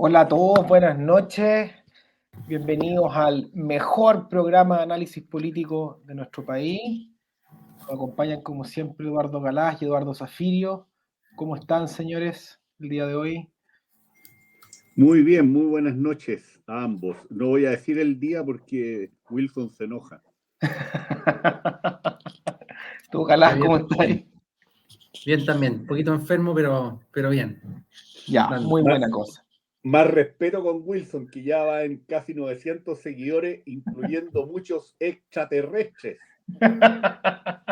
Hola a todos, buenas noches. Bienvenidos al mejor programa de análisis político de nuestro país. Nos acompañan como siempre Eduardo Galás y Eduardo Zafirio. ¿Cómo están, señores, el día de hoy? Muy bien, muy buenas noches a ambos. No voy a decir el día porque Wilson se enoja. ¿Tú, Galás, cómo estás? Bien también, un poquito enfermo, pero bien. Ya, Dando. muy buena cosa. Más respeto con Wilson, que ya va en casi 900 seguidores, incluyendo muchos extraterrestres,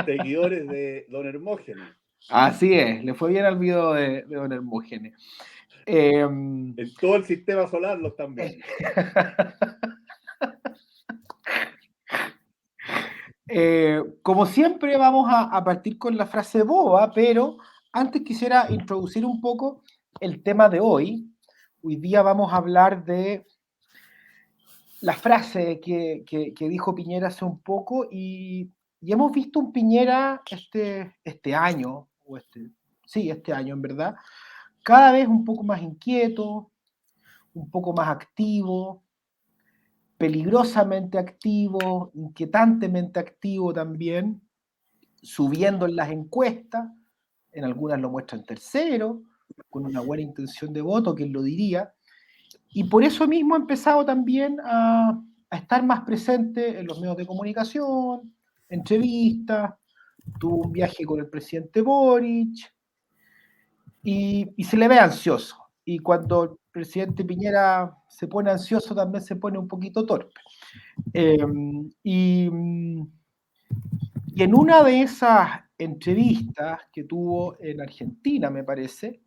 seguidores de Don Hermógenes. Así es, le fue bien al video de Don Hermógenes. En todo el sistema solar los están viendo. Como siempre vamos a partir con la frase boba, pero antes quisiera introducir un poco el tema de hoy. Hoy día vamos a hablar de la frase que dijo Piñera hace un poco y hemos visto un Piñera este año, este año en verdad, cada vez un poco más inquieto, un poco más activo, peligrosamente activo, inquietantemente activo también, subiendo en las encuestas, en algunas lo muestran tercero, con una buena intención de voto, ¿quién lo diría? Y por eso mismo ha empezado también a estar más presente en los medios de comunicación, entrevistas, tuvo un viaje con el presidente Boric, y se le ve ansioso. Y cuando el presidente Piñera se pone ansioso, también se pone un poquito torpe. Y en una de esas entrevistas que tuvo en Argentina, me parece,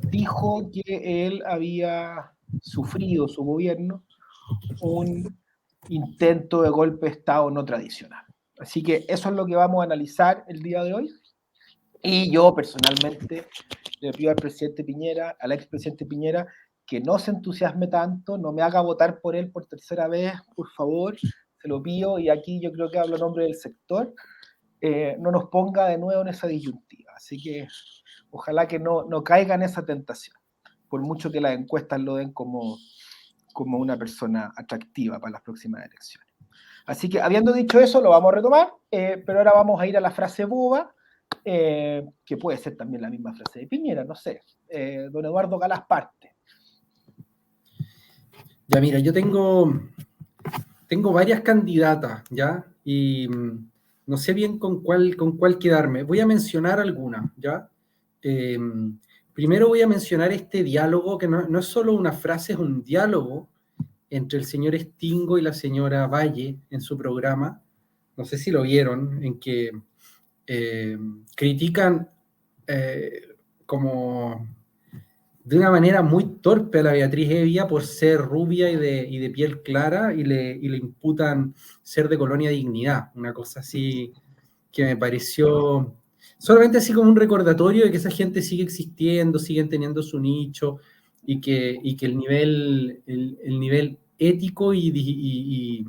dijo que él había sufrido, su gobierno, un intento de golpe de Estado no tradicional. Así que eso es lo que vamos a analizar el día de hoy. Y yo personalmente le pido al presidente Piñera, al expresidente Piñera, que no se entusiasme tanto, no me haga votar por él por tercera vez, por favor, se lo pido, y aquí yo creo que hablo en nombre del sector, no nos ponga de nuevo en esa disyuntiva. Así que ojalá que no caiga en esa tentación, por mucho que las encuestas lo den como una persona atractiva para las próximas elecciones. Así que, habiendo dicho eso, lo vamos a retomar, pero ahora vamos a ir a la frase boba, que puede ser también la misma frase de Piñera, no sé. Don Eduardo Galás parte. Ya, mira, yo tengo varias candidatas, ¿ya? Y no sé bien con cuál quedarme. Voy a mencionar algunas, ¿ya? Primero voy a mencionar este diálogo, que no es solo una frase, es un diálogo entre el señor Stingo y la señora Valle en su programa. No sé si lo vieron, en que critican como de una manera muy torpe a la Beatriz Evia por ser rubia y de piel clara, y le imputan ser de Colonia Dignidad, una cosa así que me pareció solamente así como un recordatorio de que esa gente sigue existiendo, siguen teniendo su nicho, y que el nivel ético y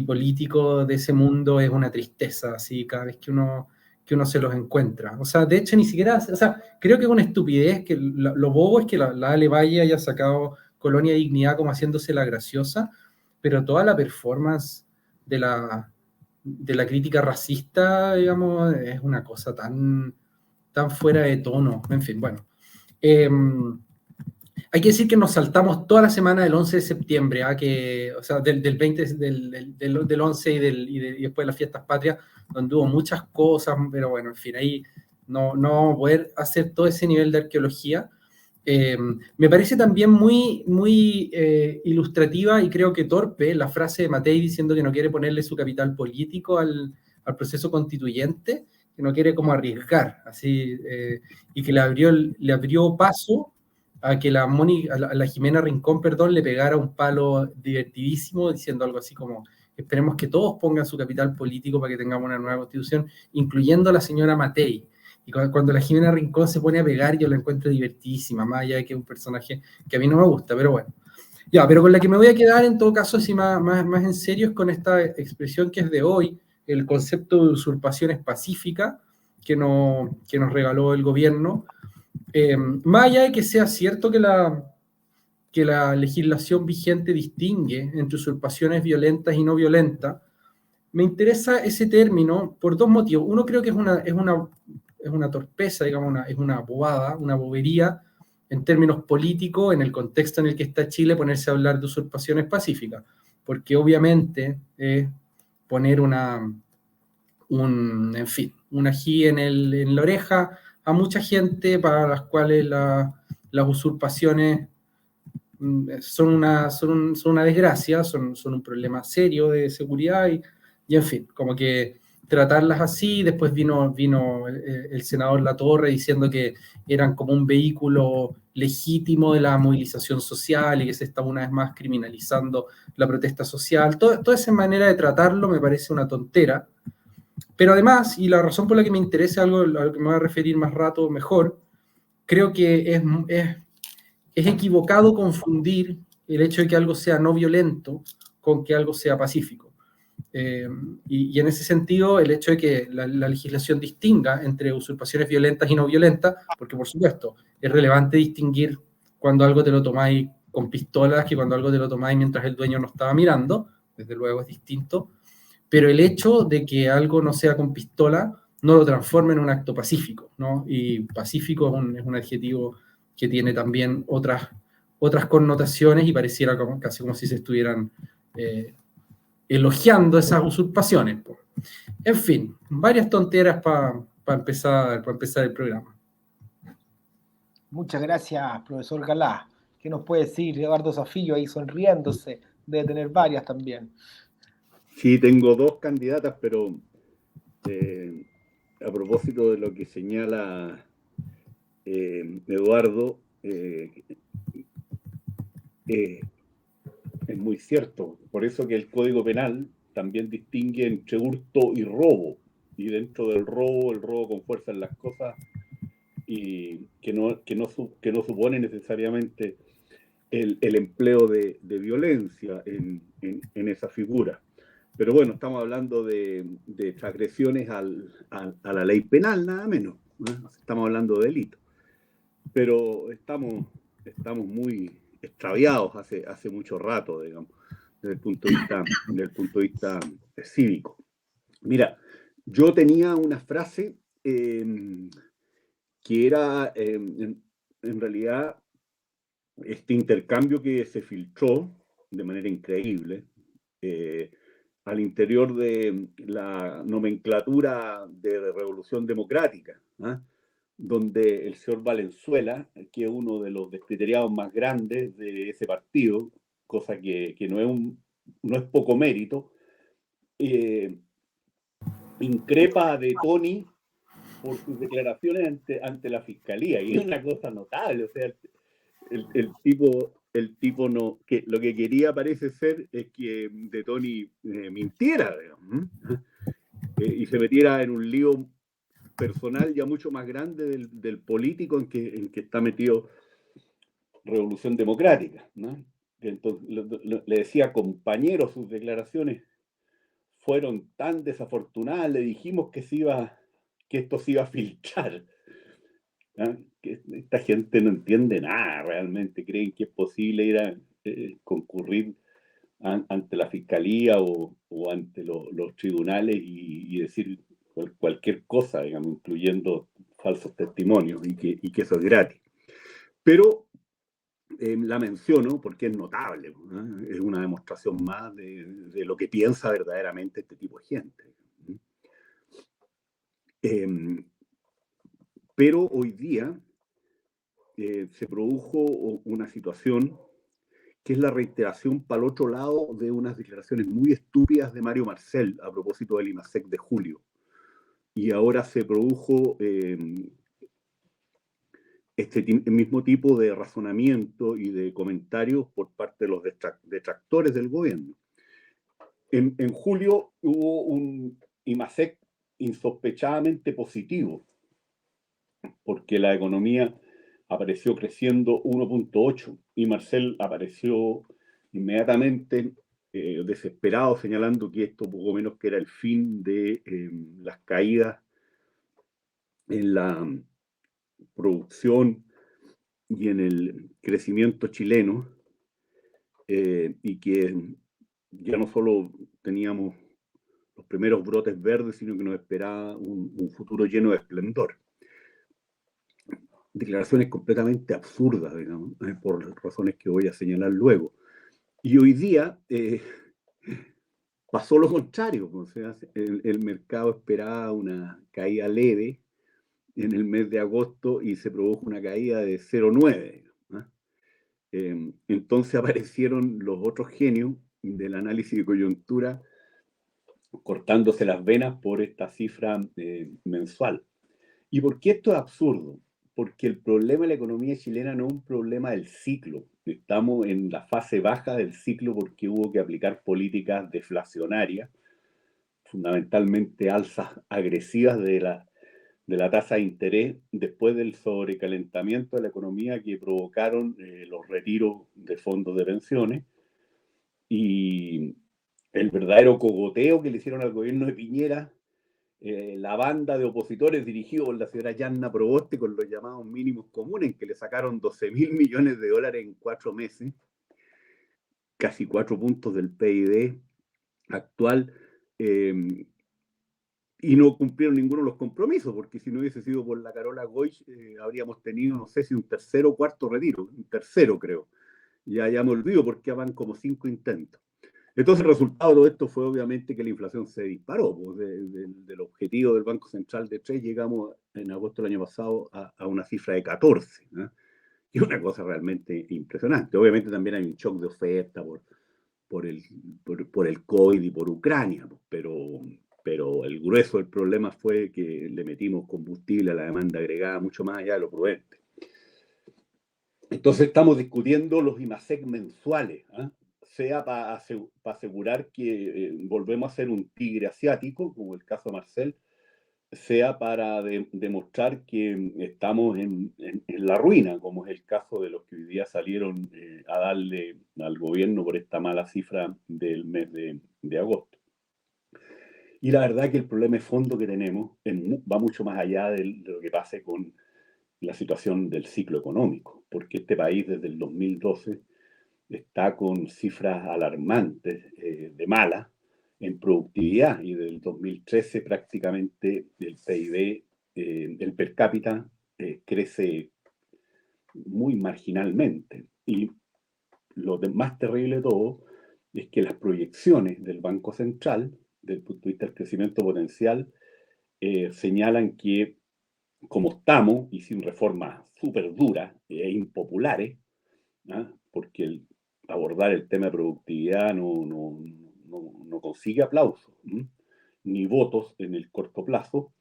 político de ese mundo es una tristeza, así cada vez que uno se los encuentra. O sea, de hecho, ni siquiera, o sea, creo que es una estupidez, que lo bobo es que la Ale Valle haya sacado Colonia Dignidad como haciéndose la graciosa, pero toda la performance de la crítica racista, digamos, es una cosa tan fuera de tono. En fin, bueno. Hay que decir que nos saltamos toda la semana del 11 de septiembre, o sea, del 20, del 11 y después de las fiestas patrias, donde hubo muchas cosas, pero bueno, en fin, ahí no vamos a poder hacer todo ese nivel de arqueología. Me parece también muy ilustrativa, y creo que torpe, la frase de Matei diciendo que no quiere ponerle su capital político al proceso constituyente, que no quiere como arriesgar, así, y que le abrió paso a que a la Jimena Rincón, perdón, le pegara un palo divertidísimo, diciendo algo así como: esperemos que todos pongan su capital político para que tengamos una nueva constitución, incluyendo a la señora Matei. Y cuando la Jimena Rincón se pone a pegar, yo la encuentro divertidísima, más allá de que es un personaje que a mí no me gusta, pero bueno. Ya, pero con la que me voy a quedar en todo caso, así más en serio, es con esta expresión que es de hoy, el concepto de usurpaciones pacíficas que nos regaló el gobierno, Más allá de que sea cierto que la legislación vigente distingue entre usurpaciones violentas y no violentas, me interesa ese término por dos motivos. Uno, creo que es una torpeza, digamos, es una bobada, una bobería en términos políticos, en el contexto en el que está Chile, ponerse a hablar de usurpaciones pacíficas, porque obviamente poner un ají en la oreja a mucha gente para las cuales las usurpaciones son una desgracia, son un problema serio de seguridad y en fin, como que tratarlas así. Después vino el senador Latorre diciendo que eran como un vehículo legítimo de la movilización social y que se está una vez más criminalizando la protesta social. Toda esa manera de tratarlo me parece una tontera. Pero además, y la razón por la que me interesa algo a lo que me voy a referir más rato mejor, creo que es equivocado confundir el hecho de que algo sea no violento con que algo sea pacífico. Y en ese sentido, el hecho de que la legislación distinga entre usurpaciones violentas y no violentas, porque por supuesto es relevante distinguir cuando algo te lo tomáis con pistolas que cuando algo te lo tomáis mientras el dueño no estaba mirando, desde luego es distinto, pero el hecho de que algo no sea con pistola no lo transforma en un acto pacífico, ¿no? Y pacífico es un adjetivo que tiene también otras connotaciones y pareciera casi como si se estuvieran elogiando esas usurpaciones. Pues. En fin, varias tonteras para empezar el programa. Muchas gracias, profesor Galá. ¿Qué nos puede decir Eduardo Zafillo ahí sonriéndose? Debe tener varias también. Sí, tengo dos candidatas, pero a propósito de lo que señala Eduardo, es muy cierto. Por eso que el Código Penal también distingue entre hurto y robo. Y dentro del robo, el robo con fuerza en las cosas, y que no supone necesariamente el empleo de violencia en esa figura. Pero bueno, estamos hablando de transgresiones a la ley penal, nada menos, ¿no? Estamos hablando de delitos. Pero estamos muy extraviados hace mucho rato, digamos, desde el punto de vista cívico. Mira, yo tenía una frase que era, en realidad, este intercambio que se filtró de manera increíble al interior de la nomenclatura de Revolución Democrática, ¿eh? Donde el señor Valenzuela, que es uno de los descriteriados más grandes de ese partido, cosa que no es poco mérito, increpa de Tony por sus declaraciones ante la fiscalía, y es una cosa notable. O sea, el tipo no, que lo que quería parece ser es que de Tony mintiera, digamos, y se metiera en un lío personal ya mucho más grande del político en que está metido Revolución Democrática, ¿no? Entonces, le decía, compañero, sus declaraciones fueron tan desafortunadas, le dijimos que esto se iba a filtrar. ¿Ah? Que esta gente no entiende nada realmente, creen que es posible ir a concurrir ante la fiscalía o ante los tribunales y decir cualquier cosa, digamos, incluyendo falsos testimonios, y que eso es gratis. Pero la menciono porque es notable, ¿no? Es una demostración más de lo que piensa verdaderamente este tipo de gente. Pero hoy día se produjo una situación que es la reiteración para el otro lado de unas declaraciones muy estúpidas de Mario Marcel a propósito del IMASEC de julio. Y ahora se produjo este mismo tipo de razonamiento y de comentarios por parte de los detractores del gobierno. En julio hubo un IMASEC insospechadamente positivo, porque la economía apareció creciendo 1.8 y Marcel apareció inmediatamente desesperado, señalando que esto poco menos que era el fin de las caídas en producción y en el crecimiento chileno, y que ya no solo teníamos los primeros brotes verdes, sino que nos esperaba un futuro lleno de esplendor. Declaraciones completamente absurdas, digamos, por razones que voy a señalar luego. Y hoy día pasó lo contrario, o sea, el mercado esperaba una caída leve en el mes de agosto y se produjo una caída de 0,9. Entonces aparecieron los otros genios del análisis de coyuntura cortándose las venas por esta cifra mensual. ¿Y por qué esto es absurdo? Porque el problema de la economía chilena no es un problema del ciclo. Estamos en la fase baja del ciclo porque hubo que aplicar políticas deflacionarias, fundamentalmente alzas agresivas de la tasa de interés después del sobrecalentamiento de la economía que provocaron los retiros de fondos de pensiones y el verdadero cogoteo que le hicieron al gobierno de Piñera, la banda de opositores dirigidos por la señora Yanna Proboste con los llamados mínimos comunes, en que le sacaron 12.000 millones de dólares en 4 meses, casi 4 puntos del PIB actual, y no cumplieron ninguno de los compromisos, porque si no hubiese sido por la Carola Goich, habríamos tenido, no sé si un tercero o cuarto retiro, un tercero creo, ya me olvido porque van como 5 intentos. Entonces el resultado de todo esto fue obviamente que la inflación se disparó, pues del objetivo del Banco Central de 3 llegamos en agosto del año pasado a una cifra de 14, ¿eh? Y una cosa realmente impresionante. Obviamente también hay un shock de oferta por el COVID y por Ucrania, pues, pero el grueso del problema fue que le metimos combustible a la demanda agregada mucho más allá de lo prudente. Entonces estamos discutiendo los IMASEC mensuales, ¿eh? Sea para asegurar que volvemos a ser un tigre asiático, como el caso de Marcel, sea para demostrar que estamos en la ruina, como es el caso de los que hoy día salieron a darle al gobierno por esta mala cifra del mes de agosto. Y la verdad que el problema de fondo que tenemos va mucho más allá de lo que pase con la situación del ciclo económico, porque este país desde el 2012 está con cifras alarmantes de mala en productividad, y desde el 2013 prácticamente el PIB, el per cápita, crece muy marginalmente. Y lo más terrible de todo es que las proyecciones del Banco Central, desde el punto de vista del crecimiento potencial, señalan que como estamos, y sin reformas súper duras e impopulares, ¿ah? Porque abordar el tema de productividad no consigue aplausos, ni votos en el corto plazo,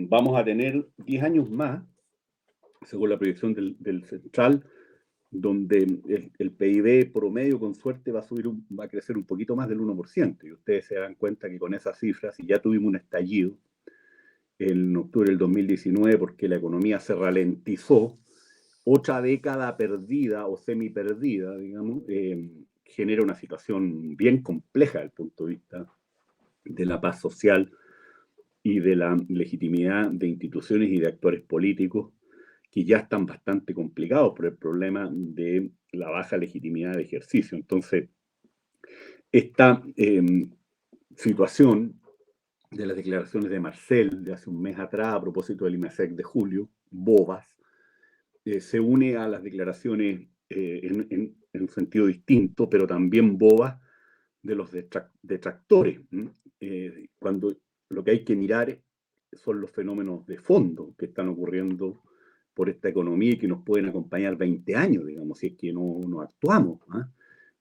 vamos a tener 10 años más, según la proyección del Central, donde el PIB promedio con suerte va a crecer un poquito más del 1%, y ustedes se dan cuenta que con esas cifras, si ya tuvimos un estallido en octubre del 2019 porque la economía se ralentizó, otra década perdida o semi perdida, digamos, genera una situación bien compleja desde el punto de vista de la paz social y de la legitimidad de instituciones y de actores políticos que ya están bastante complicados por el problema de la baja legitimidad de ejercicio. Entonces, esta situación de las declaraciones de Marcel de hace un mes atrás a propósito del IMASEC de julio, bobas, se une a las declaraciones en un sentido distinto, pero también bobas de los detractores, cuando lo que hay que mirar son los fenómenos de fondo que están ocurriendo por esta economía y que nos pueden acompañar 20 años, digamos, si es que no actuamos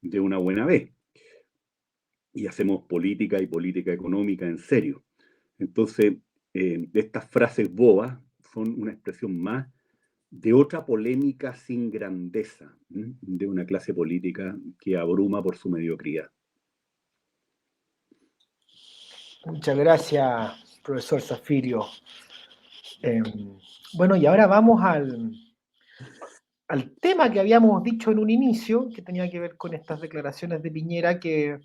de una buena vez y hacemos política y política económica en serio. Entonces, estas frases bobas son una expresión más de otra polémica sin grandeza, de una clase política que abruma por su mediocridad. Muchas gracias, profesor Zafirio. Bueno, y ahora vamos al tema que habíamos dicho en un inicio, que tenía que ver con estas declaraciones de Piñera que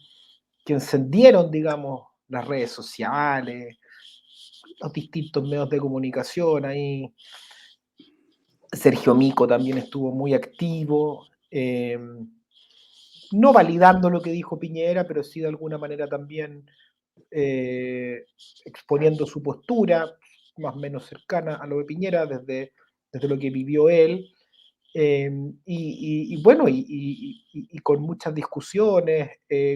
encendieron, digamos, las redes sociales, los distintos medios de comunicación ahí, Sergio Mico también estuvo muy activo, no validando lo que dijo Piñera, pero sí de alguna manera también exponiendo su postura, más o menos cercana a lo de Piñera, desde lo que vivió él. Bueno, con muchas discusiones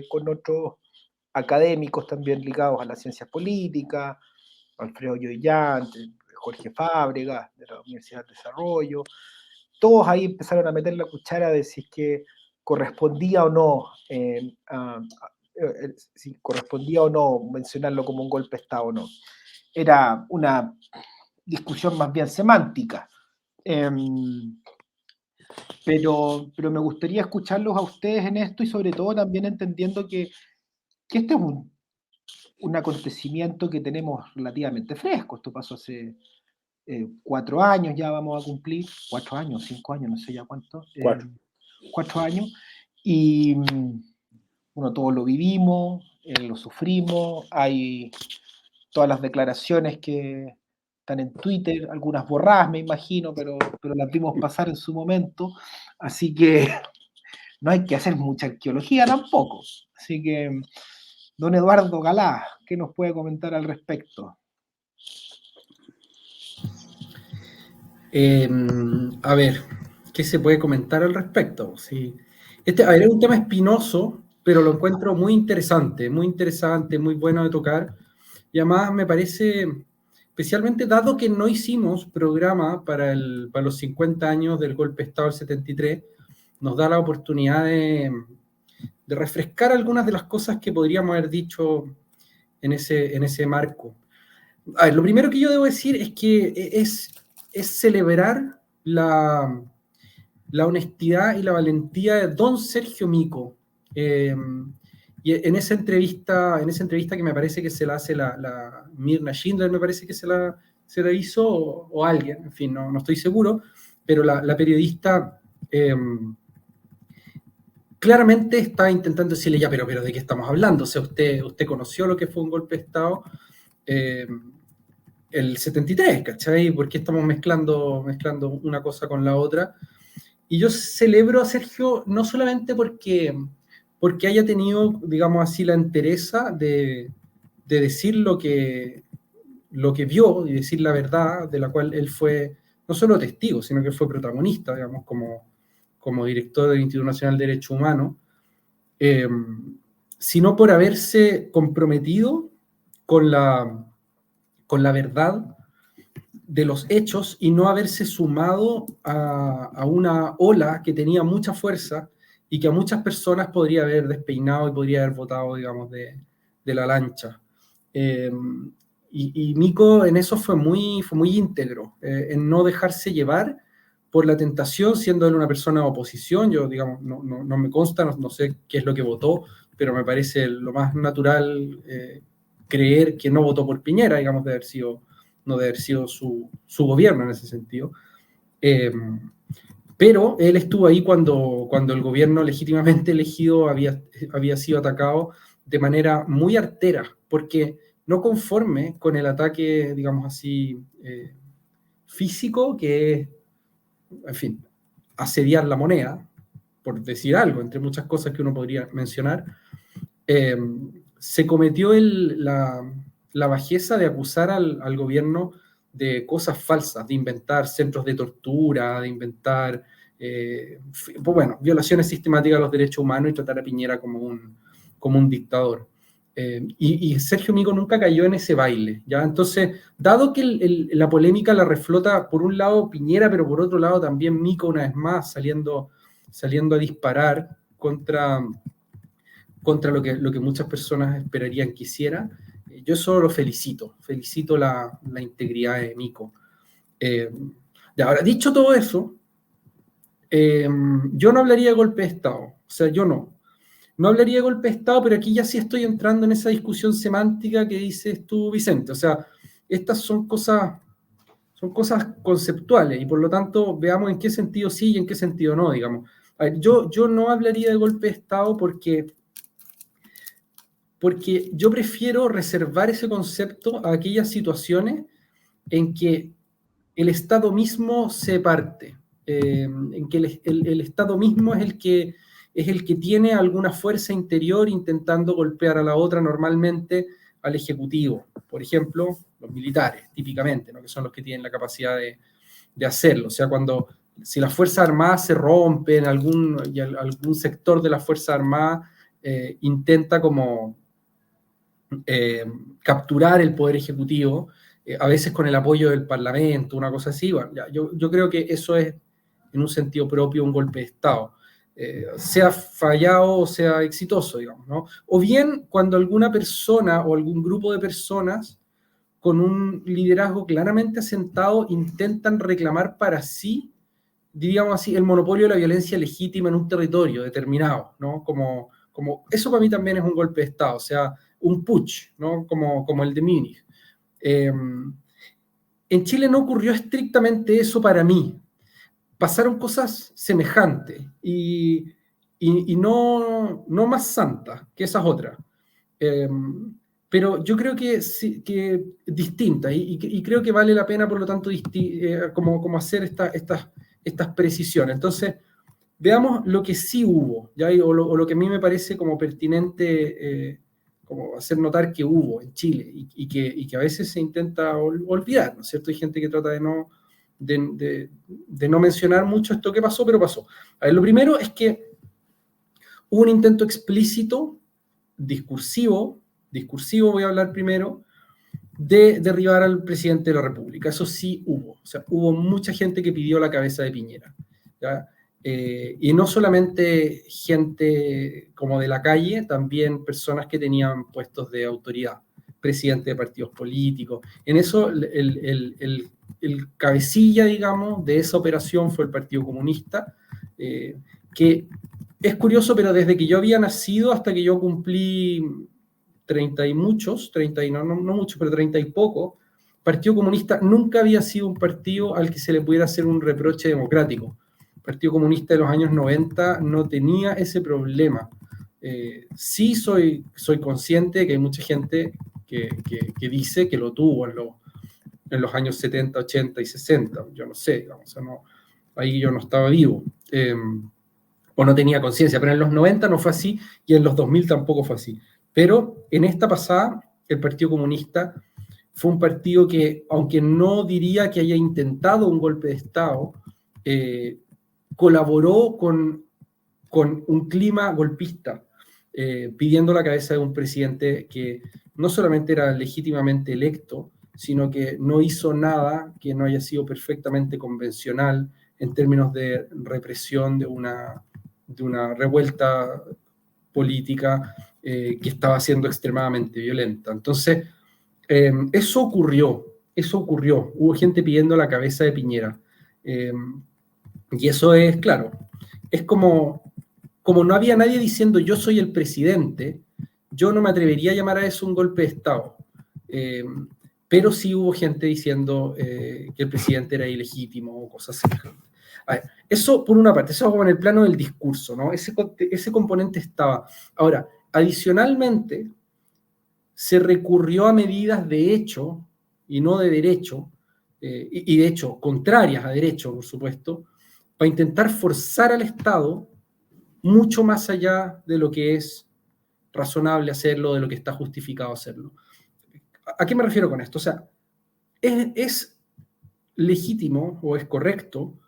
con otros académicos también ligados a las ciencias políticas, Alfredo Yoyán, Jorge Fábregas, de la Universidad de Desarrollo. Todos ahí empezaron a meter la cuchara de si es que correspondía o no, si correspondía o no mencionarlo como un golpe de Estado o no. Era una discusión más bien semántica. Pero me gustaría escucharlos a ustedes en esto y sobre todo también entendiendo que este es un acontecimiento que tenemos relativamente fresco. Esto pasó hace 4 años, ya vamos a cumplir, 4 años, 5 años, no sé ya cuánto. 4 años. Y bueno, todos lo vivimos, lo sufrimos, hay todas las declaraciones que están en Twitter, algunas borradas me imagino, pero las vimos pasar en su momento, así que no hay que hacer mucha arqueología tampoco. Así que, don Eduardo Galá, ¿qué nos puede comentar al respecto? A ver, ¿qué se puede comentar al respecto? Sí. A ver, es un tema espinoso, pero lo encuentro muy interesante, muy bueno de tocar. Y además me parece, especialmente dado que no hicimos programa para los 50 años del golpe de Estado del 73, nos da la oportunidad de refrescar algunas de las cosas que podríamos haber dicho en ese marco. A ver, lo primero que yo debo decir es que es celebrar la honestidad y la valentía de don Sergio Mico. Y en esa entrevista que me parece que se la hace la Mirna Schindler, me parece que se la hizo, o alguien, en fin, no estoy seguro, pero la periodista claramente está intentando decirle, ya, pero ¿de qué estamos hablando? O sea, usted conoció lo que fue un golpe de Estado el 73, ¿cachai? ¿Por qué estamos mezclando una cosa con la otra? Y yo celebro a Sergio no solamente porque haya tenido, digamos así, la entereza de decir lo que vio y decir la verdad, de la cual él fue no solo testigo, sino que fue protagonista, digamos, como director del Instituto Nacional de Derechos Humanos, sino por haberse comprometido con la verdad de los hechos y no haberse sumado a una ola que tenía mucha fuerza y que a muchas personas podría haber despeinado y podría haber botado, digamos, de la lancha. Y Mico en eso fue muy íntegro, en no dejarse llevar por la tentación, siendo él una persona de oposición. Yo, digamos, no me consta, no sé qué es lo que votó, pero me parece lo más natural creer que no votó por Piñera, digamos, no de haber sido su gobierno en ese sentido. Pero él estuvo ahí cuando el gobierno legítimamente elegido había sido atacado de manera muy artera, porque no conforme con el ataque, digamos así, físico, que es, en fin, asediar la moneda, por decir algo, entre muchas cosas que uno podría mencionar, se cometió la bajeza de acusar al gobierno de cosas falsas, de inventar centros de tortura, de inventar, violaciones sistemáticas a los derechos humanos y tratar a Piñera como un dictador. Y Sergio Mico nunca cayó en ese baile, ¿ya? Entonces, dado que la polémica la reflota por un lado Piñera, pero por otro lado también Mico una vez más saliendo a disparar contra lo que muchas personas esperarían que hiciera, yo solo lo felicito la integridad de Mico. Ahora, dicho todo eso, yo no hablaría de golpe de Estado, o sea, yo no hablaría de golpe de Estado, pero aquí ya sí estoy entrando en esa discusión semántica que dices tú, Vicente. O sea, estas son cosas conceptuales y por lo tanto veamos en qué sentido sí y en qué sentido no, digamos. A ver, yo no hablaría de golpe de Estado porque yo prefiero reservar ese concepto a aquellas situaciones en que el Estado mismo se parte, en que el Estado mismo es el que tiene alguna fuerza interior intentando golpear a la otra, normalmente al Ejecutivo. Por ejemplo, los militares, típicamente, ¿no? Que son los que tienen la capacidad de hacerlo. O sea, si las Fuerzas Armadas se rompen, algún sector de las Fuerzas Armadas intenta como capturar el poder ejecutivo, a veces con el apoyo del Parlamento, una cosa así. Bueno, yo creo que eso es, en un sentido propio, un golpe de Estado. Sea fallado o sea exitoso, digamos, ¿no? O bien cuando alguna persona o algún grupo de personas con un liderazgo claramente asentado intentan reclamar para sí, diríamos así, el monopolio de la violencia legítima en un territorio determinado, ¿no? Como eso para mí también es un golpe de Estado, o sea, un putsch, ¿no? Como el de Múnich. En Chile no ocurrió estrictamente eso para mí. Pasaron cosas semejantes y no más santas que esas otras. Pero yo creo que distintas y creo que vale la pena, por lo tanto, como hacer estas precisiones. Entonces, veamos lo que sí hubo, ¿ya? O lo que a mí me parece como pertinente, como hacer notar que hubo en Chile y que a veces se intenta olvidar, ¿no es cierto? Hay gente que trata de no mencionar mucho esto que pasó, pero pasó. A ver, lo primero es que hubo un intento explícito, discursivo voy a hablar primero, de derribar al presidente de la República. Eso sí hubo. O sea, hubo mucha gente que pidió la cabeza de Piñera, ¿ya? Y no solamente gente como de la calle, también personas que tenían puestos de autoridad, presidentes de partidos políticos. En eso, el cabecilla, digamos, de esa operación fue el Partido Comunista, que es curioso, pero desde que yo había nacido hasta que yo cumplí 30 y muchos, 30 y no muchos, pero 30 y poco, Partido Comunista nunca había sido un partido al que se le pudiera hacer un reproche democrático. El Partido Comunista de los años 90 no tenía ese problema. Sí soy consciente de que hay mucha gente que dice que lo tuvo en los años 70, 80 y 60. Yo no sé, digamos, o sea, ahí yo no estaba vivo. O no tenía conciencia, pero en los 90 no fue así y en los 2000 tampoco fue así. Pero en esta pasada, el Partido Comunista fue un partido que, aunque no diría que haya intentado un golpe de Estado, colaboró con un clima golpista, pidiendo la cabeza de un presidente que no solamente era legítimamente electo, sino que no hizo nada que no haya sido perfectamente convencional en términos de represión de una revuelta política que estaba siendo extremadamente violenta. Entonces, eso ocurrió. Hubo gente pidiendo la cabeza de Piñera. Y eso es, claro, es como no había nadie diciendo yo soy el presidente, yo no me atrevería a llamar a eso un golpe de Estado. Pero sí hubo gente diciendo que el presidente era ilegítimo o cosas así. A ver, eso por una parte, eso como en el plano del discurso, ¿no? Ese componente estaba. Ahora, adicionalmente, se recurrió a medidas de hecho y no de derecho, y de hecho contrarias a derecho, por supuesto, para intentar forzar al Estado mucho más allá de lo que es razonable hacerlo, de lo que está justificado hacerlo. ¿A qué me refiero con esto? O sea, es legítimo o es correcto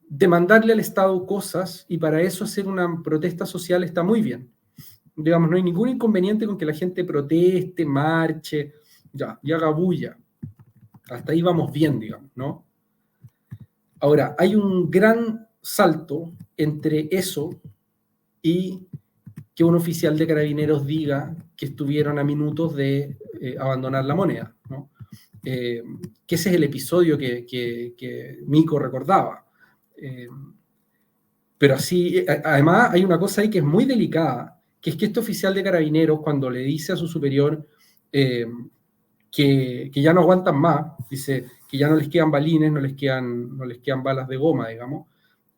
demandarle al Estado cosas y para eso hacer una protesta social está muy bien. Digamos, no hay ningún inconveniente con que la gente proteste, marche, y haga bulla. Hasta ahí vamos bien, digamos, ¿no? Ahora, hay un gran salto entre eso y que un oficial de Carabineros diga que estuvieron a minutos de abandonar la moneda, ¿no? Que ese es el episodio que Mico recordaba. Pero así, además hay una cosa ahí que es muy delicada, que es que este oficial de Carabineros, cuando le dice a su superior que ya no aguantan más, dice que ya no les quedan balines, no les quedan balas de goma, digamos,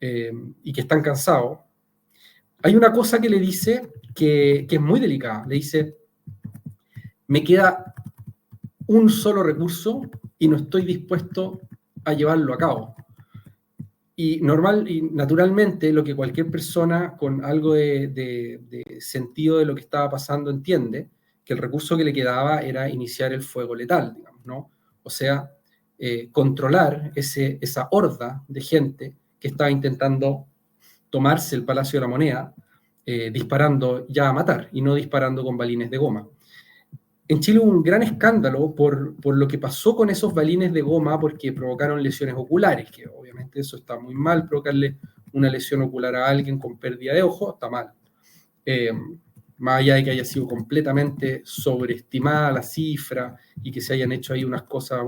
y que están cansados, hay una cosa que le dice que es muy delicada. Le dice, me queda un solo recurso y no estoy dispuesto a llevarlo a cabo. Y naturalmente lo que cualquier persona con algo de sentido de lo que estaba pasando entiende, que el recurso que le quedaba era iniciar el fuego letal, digamos, ¿no? O sea, controlar esa horda de gente que estaba intentando tomarse el Palacio de la Moneda, disparando ya a matar y no disparando con balines de goma. En Chile hubo un gran escándalo por lo que pasó con esos balines de goma, porque provocaron lesiones oculares, que obviamente eso está muy mal, provocarle una lesión ocular a alguien con pérdida de ojo, está mal. Más allá de que haya sido completamente sobreestimada la cifra y que se hayan hecho ahí unas cosas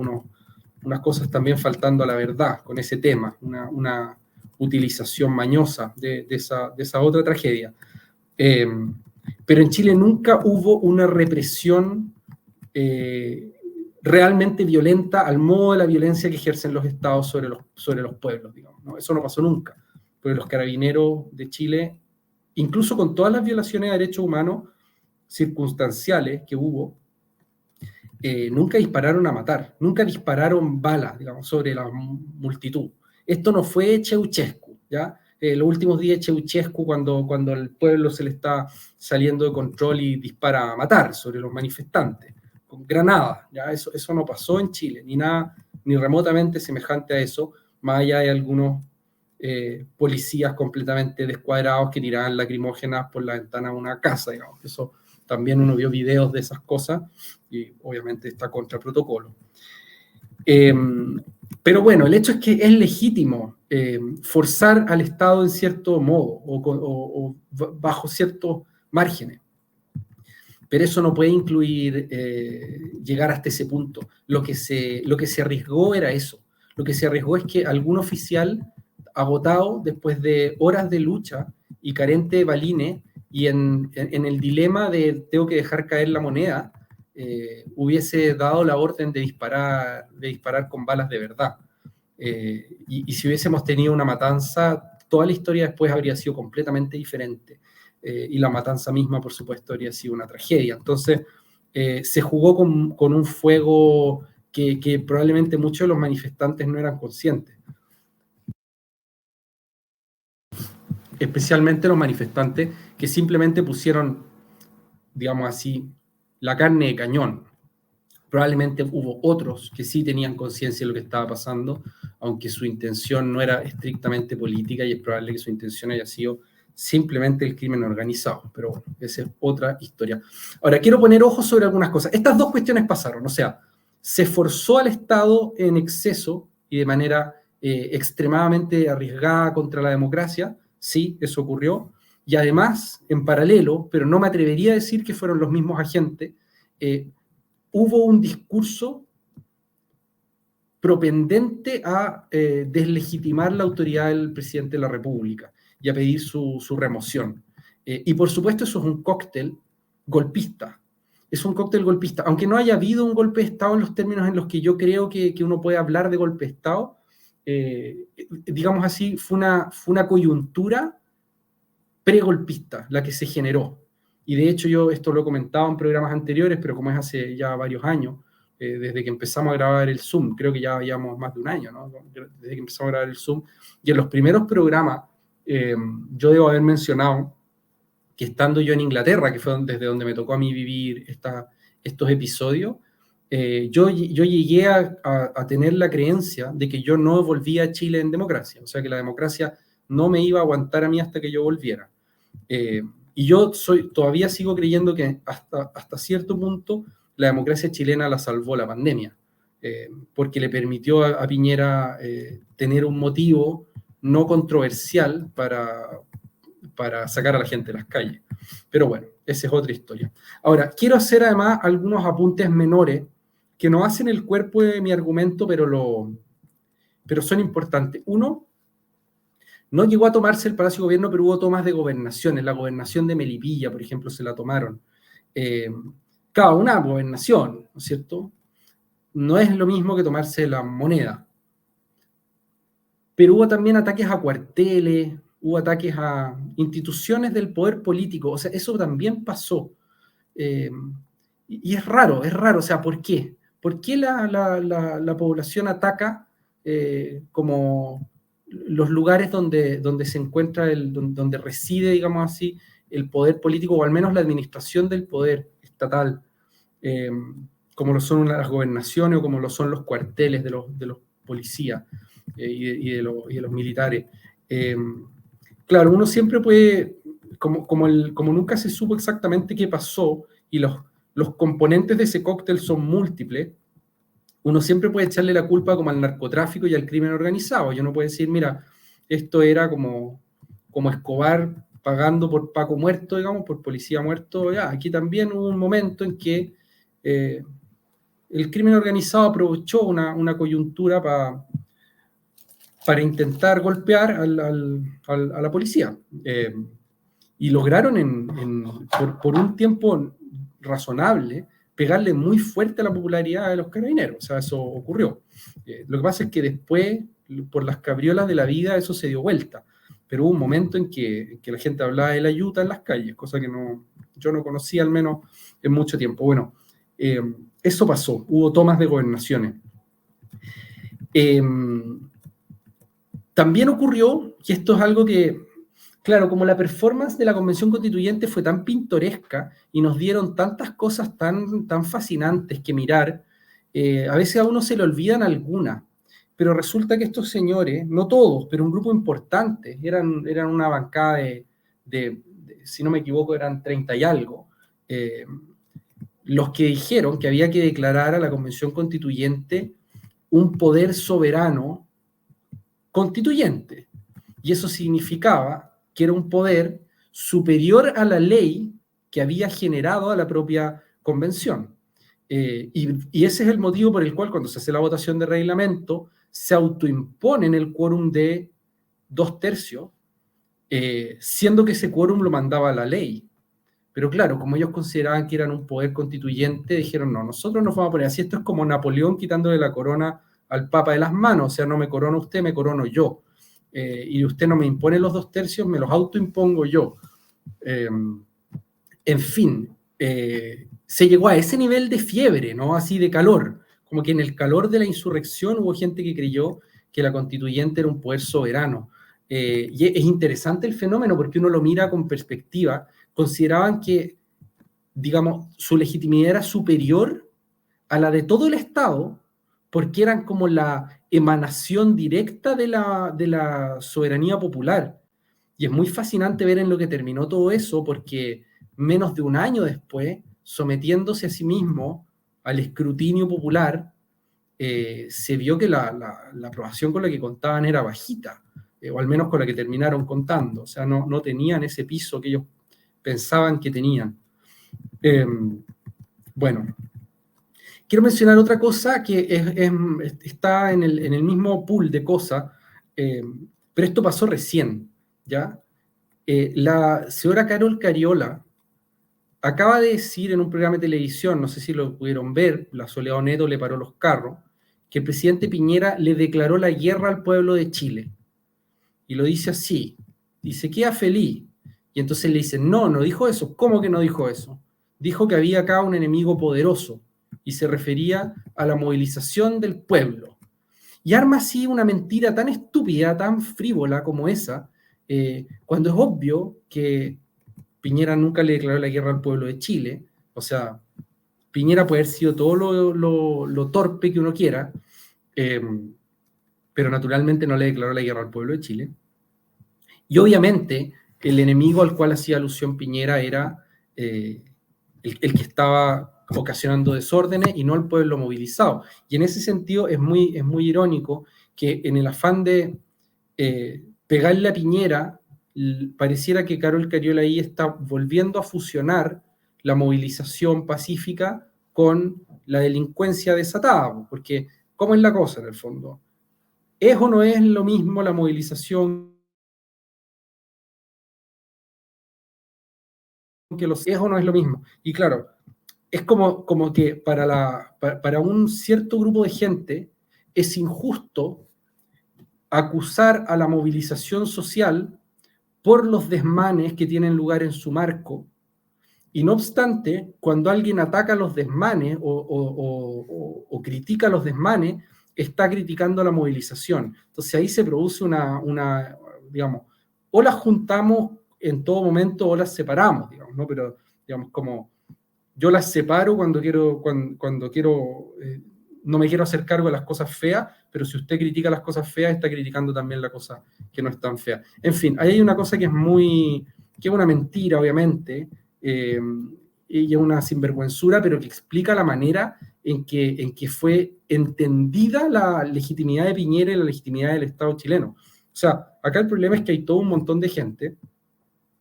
también faltando a la verdad con ese tema, una utilización mañosa de esa otra tragedia. Pero en Chile nunca hubo una represión realmente violenta al modo de la violencia que ejercen los estados sobre los pueblos, digamos, ¿no? Eso no pasó nunca, porque los carabineros de Chile, incluso con todas las violaciones de derechos humanos circunstanciales que hubo, nunca dispararon a matar, nunca dispararon balas, digamos, sobre la multitud. Esto no fue Ceausescu, ¿ya? Los últimos días de Ceausescu, cuando el pueblo se le está saliendo de control y dispara a matar sobre los manifestantes, con granadas, ¿ya? Eso no pasó en Chile, ni nada, ni remotamente semejante a eso, más allá de algunos policías completamente descuadrados que tiraban lacrimógenas por la ventana de una casa, digamos. Eso también uno vio videos de esas cosas y obviamente está contra protocolo. Pero bueno, el hecho es que es legítimo forzar al Estado en cierto modo o bajo ciertos márgenes. Pero eso no puede incluir llegar hasta ese punto. Lo que se arriesgó era eso. Lo que se arriesgó es que algún oficial agotado después de horas de lucha y carente de balines y en el dilema de tengo que dejar caer la moneda, hubiese dado la orden de disparar con balas de verdad. Y si hubiésemos tenido una matanza, toda la historia después habría sido completamente diferente. Y la matanza misma, por supuesto, habría sido una tragedia. Entonces, se jugó con un fuego que probablemente muchos de los manifestantes no eran conscientes. Especialmente los manifestantes que simplemente pusieron, digamos así, la carne de cañón. Probablemente hubo otros que sí tenían conciencia de lo que estaba pasando, aunque su intención no era estrictamente política y es probable que su intención haya sido simplemente el crimen organizado. Pero bueno, esa es otra historia. Ahora, quiero poner ojos sobre algunas cosas. Estas dos cuestiones pasaron, o sea, se forzó al Estado en exceso y de manera extremadamente arriesgada contra la democracia. Sí, eso ocurrió. Y además, en paralelo, pero no me atrevería a decir que fueron los mismos agentes, hubo un discurso propendente a deslegitimar la autoridad del presidente de la República y a pedir su remoción. Y por supuesto eso es un cóctel golpista. Es un cóctel golpista. Aunque no haya habido un golpe de Estado en los términos en los que yo creo que uno puede hablar de golpe de Estado, digamos así, fue una coyuntura pregolpista la que se generó. Y de hecho yo esto lo he comentado en programas anteriores, pero como es hace ya varios años, desde que empezamos a grabar el Zoom, creo que ya llevamos más de un año, ¿no? Desde que empezamos a grabar el Zoom, y en los primeros programas yo debo haber mencionado que estando yo en Inglaterra, que fue desde donde me tocó a mí vivir estos episodios, yo llegué a tener la creencia de que yo no volvía a Chile en democracia, o sea que la democracia no me iba a aguantar a mí hasta que yo volviera. Y yo todavía sigo creyendo que hasta cierto punto la democracia chilena la salvó la pandemia, porque le permitió a Piñera tener un motivo no controversial para sacar a la gente de las calles. Pero bueno, esa es otra historia. Ahora, quiero hacer además algunos apuntes menores que no hacen el cuerpo de mi argumento, pero son importantes. Uno, no llegó a tomarse el Palacio de Gobierno, pero hubo tomas de gobernaciones. La gobernación de Melipilla, por ejemplo, se la tomaron. Cada una gobernación, ¿no es cierto? No es lo mismo que tomarse la moneda. Pero hubo también ataques a cuarteles, hubo ataques a instituciones del poder político. O sea, eso también pasó. Y es raro. O sea, ¿por qué? ¿Por qué la población ataca como los lugares donde se encuentra, donde reside, digamos así, el poder político, o al menos la administración del poder estatal, como lo son las gobernaciones o como lo son los cuarteles de los policías y de los militares. Claro, uno siempre puede, como nunca se supo exactamente qué pasó y los componentes de ese cóctel son múltiples, uno siempre puede echarle la culpa como al narcotráfico y al crimen organizado. Y uno puede decir, mira, esto era como Escobar pagando por Paco muerto, digamos, por policía muerto. Ya, aquí también hubo un momento en que el crimen organizado aprovechó una coyuntura para intentar golpear a la policía. Y lograron por un tiempo razonable pegarle muy fuerte a la popularidad de los carabineros. O sea, eso ocurrió. Lo que pasa es que después, por las cabriolas de la vida, eso se dio vuelta. Pero hubo un momento en que la gente hablaba de la yuta en las calles, cosa que yo no conocía al menos en mucho tiempo. Bueno, eso pasó. Hubo tomas de gobernaciones. También ocurrió, y esto es algo que, claro, como la performance de la Convención Constituyente fue tan pintoresca y nos dieron tantas cosas tan fascinantes que mirar, a veces a uno se le olvidan algunas, pero resulta que estos señores, no todos, pero un grupo importante, eran una bancada de si no me equivoco, eran 30 y algo, los que dijeron que había que declarar a la Convención Constituyente un poder soberano constituyente. Y eso significaba que era un poder superior a la ley que había generado a la propia convención. Y ese es el motivo por el cual cuando se hace la votación de reglamento se autoimponen el quórum de 2/3, siendo que ese quórum lo mandaba la ley. Pero claro, como ellos consideraban que eran un poder constituyente, dijeron, no, nosotros nos vamos a poner así. Esto es como Napoleón quitándole la corona al Papa de las manos, o sea, no me corona usted, me corono yo. Y usted no me impone los 2/3, me los autoimpongo yo. En fin, se llegó a ese nivel de fiebre, ¿no? Así de calor, como que en el calor de la insurrección hubo gente que creyó que la constituyente era un poder soberano. Y es interesante el fenómeno porque uno lo mira con perspectiva. Consideraban que, digamos, su legitimidad era superior a la de todo el Estado, porque eran como la emanación directa de la soberanía popular. Y es muy fascinante ver en lo que terminó todo eso, porque menos de un año después, sometiéndose a sí mismo al escrutinio popular, se vio que la aprobación con la que contaban era bajita, o al menos con la que terminaron contando. O sea, no tenían ese piso que ellos pensaban que tenían. Bueno, quiero mencionar otra cosa que está en el mismo pool de cosas, pero esto pasó recién, ¿ya? La señora Carol Cariola acaba de decir en un programa de televisión, no sé si lo pudieron ver, la Soledad Oneto le paró los carros, que el presidente Piñera le declaró la guerra al pueblo de Chile. Y lo dice así, y se queda feliz. Y entonces le dicen, no dijo eso. ¿Cómo que no dijo eso? Dijo que había acá un enemigo poderoso y se refería a la movilización del pueblo. Y arma así una mentira tan estúpida, tan frívola como esa, cuando es obvio que Piñera nunca le declaró la guerra al pueblo de Chile. O sea, Piñera puede haber sido todo lo torpe que uno quiera, pero naturalmente no le declaró la guerra al pueblo de Chile. Y obviamente el enemigo al cual hacía alusión Piñera era el que estaba ocasionando desórdenes y no el pueblo movilizado. Y en ese sentido es muy irónico que en el afán de pegarle a Piñera, pareciera que Carol Cariola ahí está volviendo a fusionar la movilización pacífica con la delincuencia desatada, porque ¿cómo es la cosa en el fondo? ¿Es o no es lo mismo la movilización que los es o no es lo mismo? Y claro, es como que para un cierto grupo de gente es injusto acusar a la movilización social por los desmanes que tienen lugar en su marco, y no obstante, cuando alguien ataca los desmanes o critica los desmanes, está criticando la movilización. Entonces ahí se produce digamos, o las juntamos en todo momento o las separamos, digamos, ¿no? Pero, digamos, como yo las separo cuando quiero, no me quiero hacer cargo de las cosas feas, pero si usted critica las cosas feas, está criticando también la cosa que no es tan fea. En fin, ahí hay una cosa que es una mentira, obviamente, y es una sinvergüenzura, pero que explica la manera en que fue entendida la legitimidad de Piñera y la legitimidad del Estado chileno. O sea, acá el problema es que hay todo un montón de gente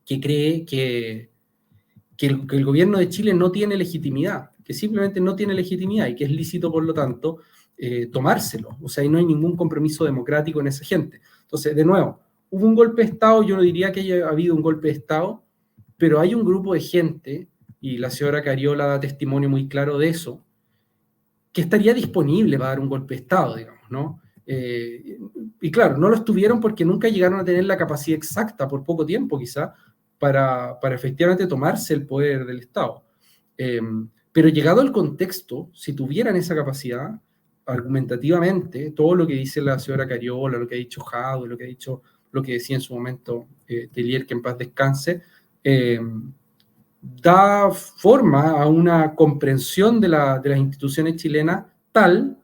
que cree que el gobierno de Chile no tiene legitimidad, que simplemente no tiene legitimidad y que es lícito, por lo tanto, tomárselo. O sea, y no hay ningún compromiso democrático en esa gente. Entonces, de nuevo, hubo un golpe de Estado, yo no diría que haya habido un golpe de Estado, pero hay un grupo de gente, y la señora Cariola da testimonio muy claro de eso, que estaría disponible para dar un golpe de Estado, digamos, ¿no? Y claro, no lo estuvieron porque nunca llegaron a tener la capacidad exacta, por poco tiempo quizá, para efectivamente tomarse el poder del Estado. Pero llegado el contexto, si tuvieran esa capacidad, argumentativamente, todo lo que dice la señora Cariola, lo que ha dicho Jado, lo que decía en su momento Tellier, que en paz descanse, da forma a una comprensión de las instituciones chilenas tal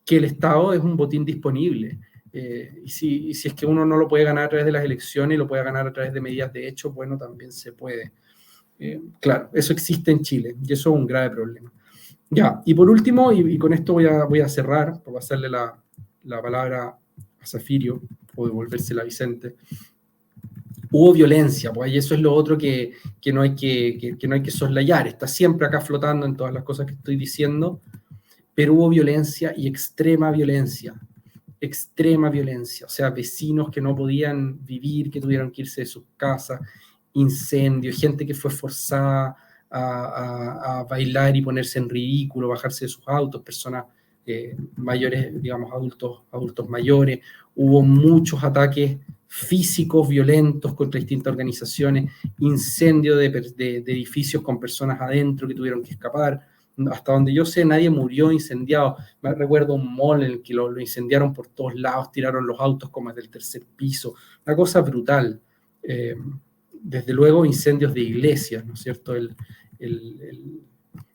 que el Estado es un botín disponible. Y si es que uno no lo puede ganar a través de las elecciones y lo puede ganar a través de medidas de hecho, bueno, también se puede. Claro, eso existe en Chile y eso es un grave problema. Ya, y por último, y con esto voy a cerrar, para pasarle la palabra a Zafirio, o devolvérsela a Vicente. Hubo violencia, pues, y eso es lo otro que no hay que soslayar, está siempre acá flotando en todas las cosas que estoy diciendo, pero hubo violencia y extrema violencia, o sea, vecinos que no podían vivir, que tuvieron que irse de sus casas, incendios, gente que fue forzada a bailar y ponerse en ridículo, bajarse de sus autos, personas mayores, digamos, adultos mayores. Hubo muchos ataques físicos violentos contra distintas organizaciones, incendio de edificios con personas adentro que tuvieron que escapar. Hasta donde yo sé, nadie murió incendiado. Me recuerdo un mall en el que lo incendiaron por todos lados, tiraron los autos como del tercer piso. Una cosa brutal. Desde luego, incendios de iglesias, ¿no es cierto?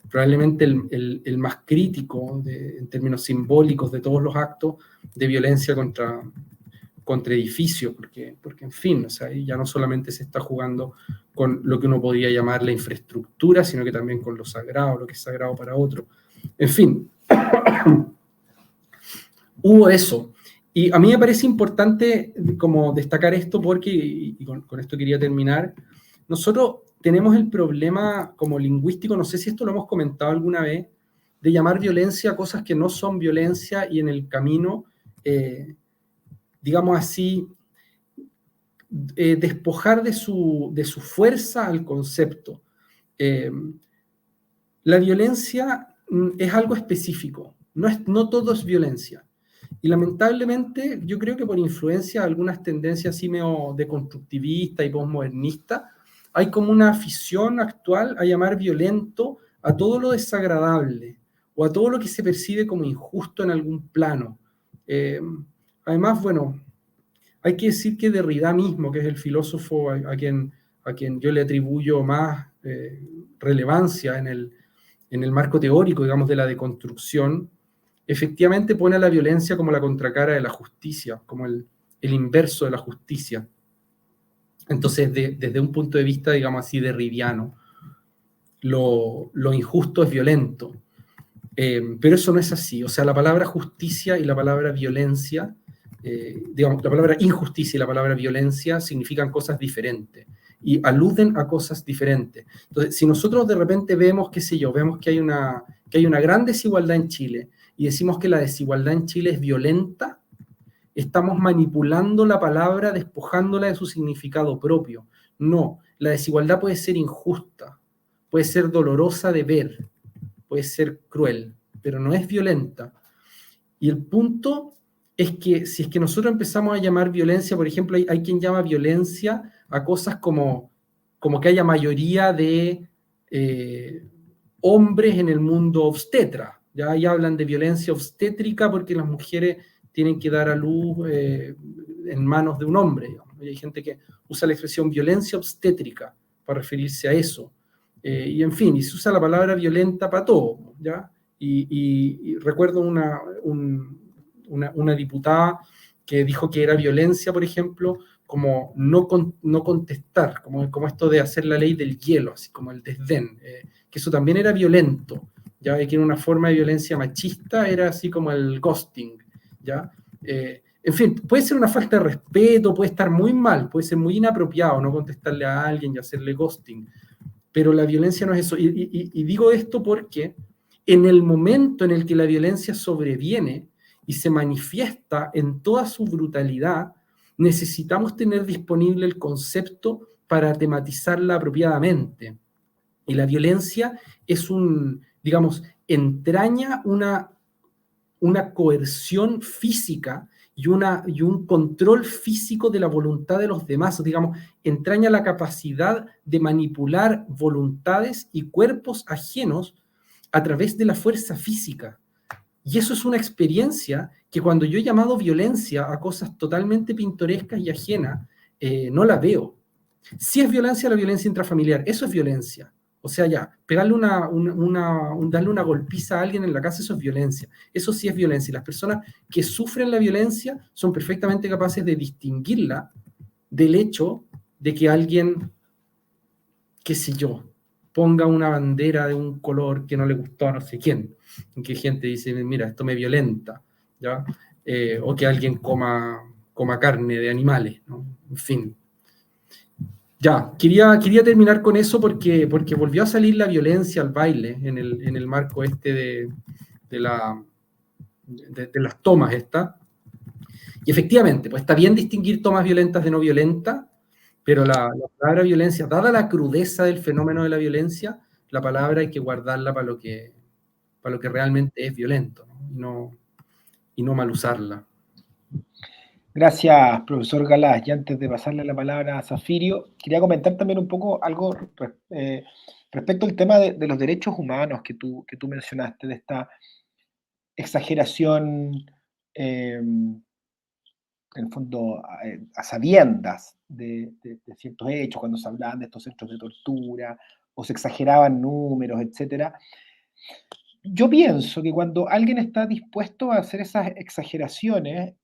Probablemente el más crítico en términos simbólicos de todos los actos de violencia contra edificios, porque en fin, o sea, ya no solamente se está jugando con lo que uno podría llamar la infraestructura, sino que también con lo sagrado, lo que es sagrado para otro. En fin, hubo eso. Y a mí me parece importante como destacar esto porque, y con esto quería terminar, nosotros tenemos el problema como lingüístico, no sé si esto lo hemos comentado alguna vez, de llamar violencia a cosas que no son violencia y en el camino, digamos así, despojar de su fuerza al concepto. La violencia es algo específico, no todo es violencia. Y lamentablemente yo creo que por influencia de algunas tendencias así medio deconstructivista y postmodernista, hay como una afición actual a llamar violento a todo lo desagradable o a todo lo que se percibe como injusto en algún plano. Además, bueno, hay que decir que Derrida mismo, que es el filósofo a quien yo le atribuyo más relevancia en el marco teórico, digamos, de la deconstrucción, efectivamente pone a la violencia como la contracara de la justicia, como el inverso de la justicia. Entonces, desde un punto de vista, digamos así, derridiano, lo injusto es violento. Pero eso no es así. O sea, la palabra justicia y la palabra violencia, digamos, la palabra injusticia y la palabra violencia significan cosas diferentes y aluden a cosas diferentes. Entonces, si nosotros de repente vemos, qué sé yo, vemos que hay una gran desigualdad en Chile y decimos que la desigualdad en Chile es violenta, estamos manipulando la palabra, despojándola de su significado propio. No, la desigualdad puede ser injusta, puede ser dolorosa de ver, puede ser cruel, pero no es violenta. Y el punto es que si es que nosotros empezamos a llamar violencia, por ejemplo, hay quien llama violencia a cosas como que haya mayoría de hombres en el mundo obstetra, Ya ahí hablan de violencia obstétrica porque las mujeres tienen que dar a luz en manos de un hombre, digamos. Y hay gente que usa la expresión violencia obstétrica para referirse a eso. Y en fin, y se usa la palabra violenta para todo, ¿ya? Y recuerdo una diputada que dijo que era violencia, por ejemplo, como no contestar, como esto de hacer la ley del hielo, así como el desdén, que eso también era violento, ya que era una forma de violencia machista, era así como el ghosting, ¿ya? En fin, puede ser una falta de respeto, puede estar muy mal, puede ser muy inapropiado no contestarle a alguien y hacerle ghosting, pero la violencia no es eso. Y digo esto porque en el momento en el que la violencia sobreviene y se manifiesta en toda su brutalidad, necesitamos tener disponible el concepto para tematizarla apropiadamente. Y la violencia es digamos, entraña una coerción física y un control físico de la voluntad de los demás, digamos, entraña la capacidad de manipular voluntades y cuerpos ajenos a través de la fuerza física. Y eso es una experiencia que cuando yo he llamado violencia a cosas totalmente pintorescas y ajenas, no la veo. Si es violencia, la violencia intrafamiliar, eso es violencia. O sea, ya, pegarle darle una golpiza a alguien en la casa, eso es violencia. Eso sí es violencia. Y las personas que sufren la violencia son perfectamente capaces de distinguirla del hecho de que alguien, qué sé yo, ponga una bandera de un color que no le gustó a no sé quién. En que gente dice, mira, esto me violenta, ¿ya? O que alguien coma carne de animales, ¿no? En fin. Ya, quería terminar con eso porque volvió a salir la violencia al baile en el marco de las tomas estas. Y efectivamente, pues está bien distinguir tomas violentas de no violentas, pero la palabra violencia, dada la crudeza del fenómeno de la violencia, la palabra hay que guardarla para lo que realmente es violento, ¿no? Y no mal usarla. Gracias, profesor Galás. Y antes de pasarle la palabra a Zafirio, quería comentar también un poco algo respecto al tema de los derechos humanos que tú mencionaste, de esta exageración, en el fondo, a sabiendas de ciertos hechos, cuando se hablaban de estos centros de tortura, o se exageraban números, etcétera. Yo pienso que cuando alguien está dispuesto a hacer esas exageraciones,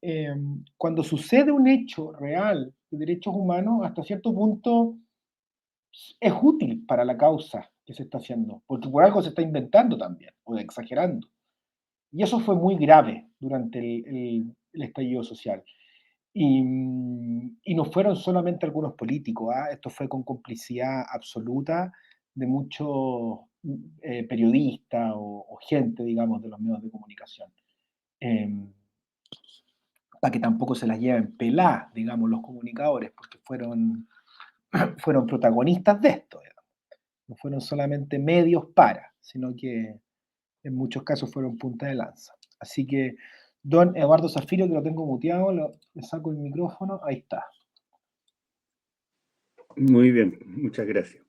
cuando sucede un hecho real de derechos humanos, hasta cierto punto es útil para la causa que se está haciendo, porque por algo se está inventando también, o exagerando. Y eso fue muy grave durante el estallido social. Y no fueron solamente algunos políticos, esto fue con complicidad absoluta de muchos periodistas o gente, digamos, de los medios de comunicación. Para que tampoco se las lleven peladas, digamos, los comunicadores, porque fueron protagonistas de esto, digamos. No fueron solamente medios sino que en muchos casos fueron punta de lanza. Así que, don Eduardo Zafirio, que lo tengo muteado, le saco el micrófono, ahí está. Muy bien, muchas gracias.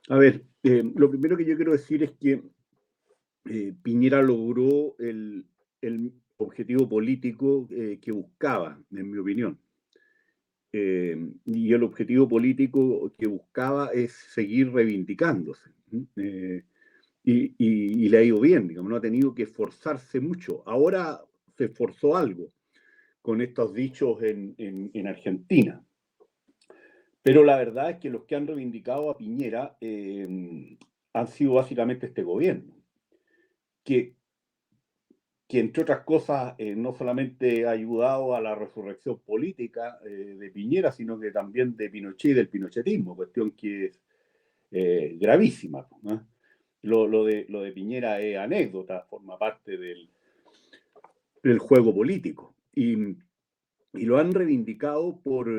A ver, lo primero que yo quiero decir es que Piñera logró el objetivo político que buscaba, en mi opinión. Y el objetivo político que buscaba es seguir reivindicándose. Y le ha ido bien, digamos, no ha tenido que esforzarse mucho. Ahora se esforzó algo con estos dichos en Argentina. Pero la verdad es que los que han reivindicado a Piñera han sido básicamente este gobierno, que entre otras cosas no solamente ha ayudado a la resurrección política de Piñera, sino que también de Pinochet y del pinochetismo, cuestión que es gravísima, ¿no? Lo de Piñera es anécdota, forma parte del juego político. Y lo han reivindicado por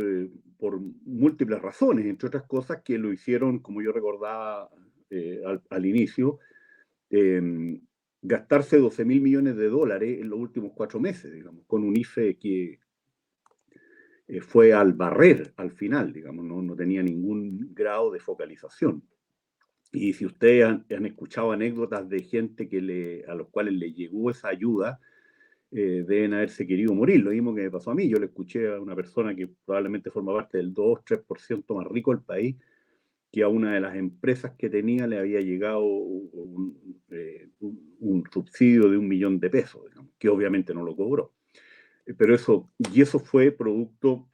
múltiples razones, entre otras cosas que lo hicieron, como yo recordaba al inicio, gastarse 12.000 millones de dólares en los últimos 4 meses, digamos, con un IFE que fue al barrer al final, digamos, no tenía ningún grado de focalización. Y si ustedes han escuchado anécdotas de gente a los cuales le llegó esa ayuda, deben haberse querido morir. Lo mismo que me pasó a mí. Yo le escuché a una persona que probablemente forma parte del 2-3% más rico del país, que a una de las empresas que tenía le había llegado un subsidio de $1 millón, digamos, que obviamente no lo cobró. Pero eso fue producto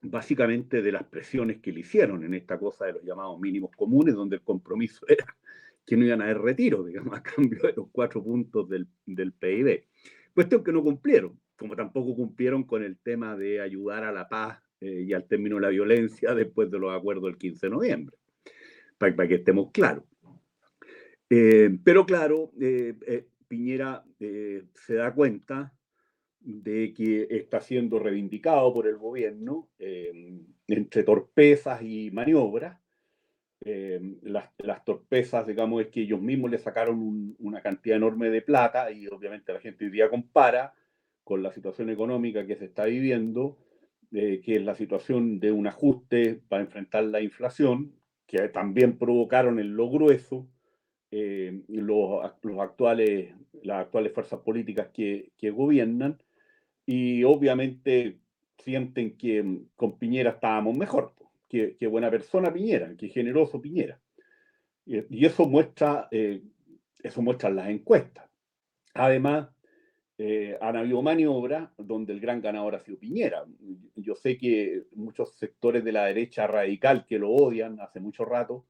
básicamente de las presiones que le hicieron en esta cosa de los llamados mínimos comunes, donde el compromiso era que no iban a haber retiro, digamos, a cambio de los 4 puntos del PIB. Cuestión que no cumplieron, como tampoco cumplieron con el tema de ayudar a la paz y al término de la violencia después de los acuerdos del 15 de noviembre, para que estemos claros. Pero claro, Piñera se da cuenta de que está siendo reivindicado por el gobierno entre torpezas y maniobras. Las torpezas, digamos, es que ellos mismos le sacaron una cantidad enorme de plata y obviamente la gente hoy día compara con la situación económica que se está viviendo, que es la situación de un ajuste para enfrentar la inflación, que también provocaron en lo grueso las actuales fuerzas políticas que gobiernan, y obviamente sienten que con Piñera estábamos mejor, que buena persona Piñera, que generoso Piñera. Y eso muestran las encuestas. Además, han habido maniobras donde el gran ganador ha sido Piñera. Yo sé que muchos sectores de la derecha radical que lo odian hace mucho rato,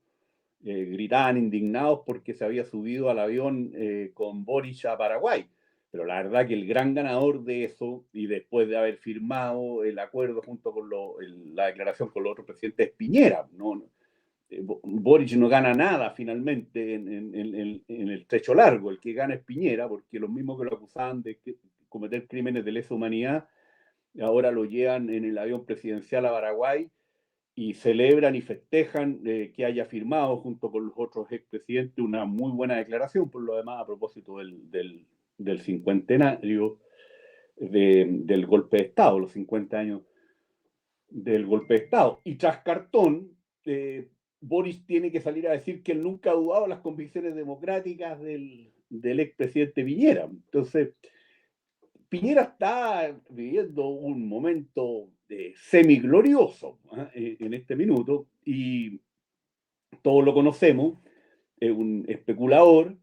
gritaban indignados porque se había subido al avión con Boric a Paraguay. Pero la verdad que el gran ganador de eso, y después de haber firmado el acuerdo junto con la declaración con los otros presidentes, es Piñera. Boric no gana nada finalmente en el trecho largo. El que gana es Piñera, porque los mismos que lo acusaban de cometer crímenes de lesa humanidad, ahora lo llevan en el avión presidencial a Paraguay y celebran y festejan que haya firmado junto con los otros expresidentes una muy buena declaración, por lo demás, a propósito del cincuentenario del golpe de Estado, los 50 años del golpe de Estado. Y tras cartón, Boris tiene que salir a decir que él nunca ha dudado de las convicciones democráticas del expresidente Piñera. Entonces, Piñera está viviendo un momento semi-glorioso en este minuto, y todos lo conocemos. Es un especulador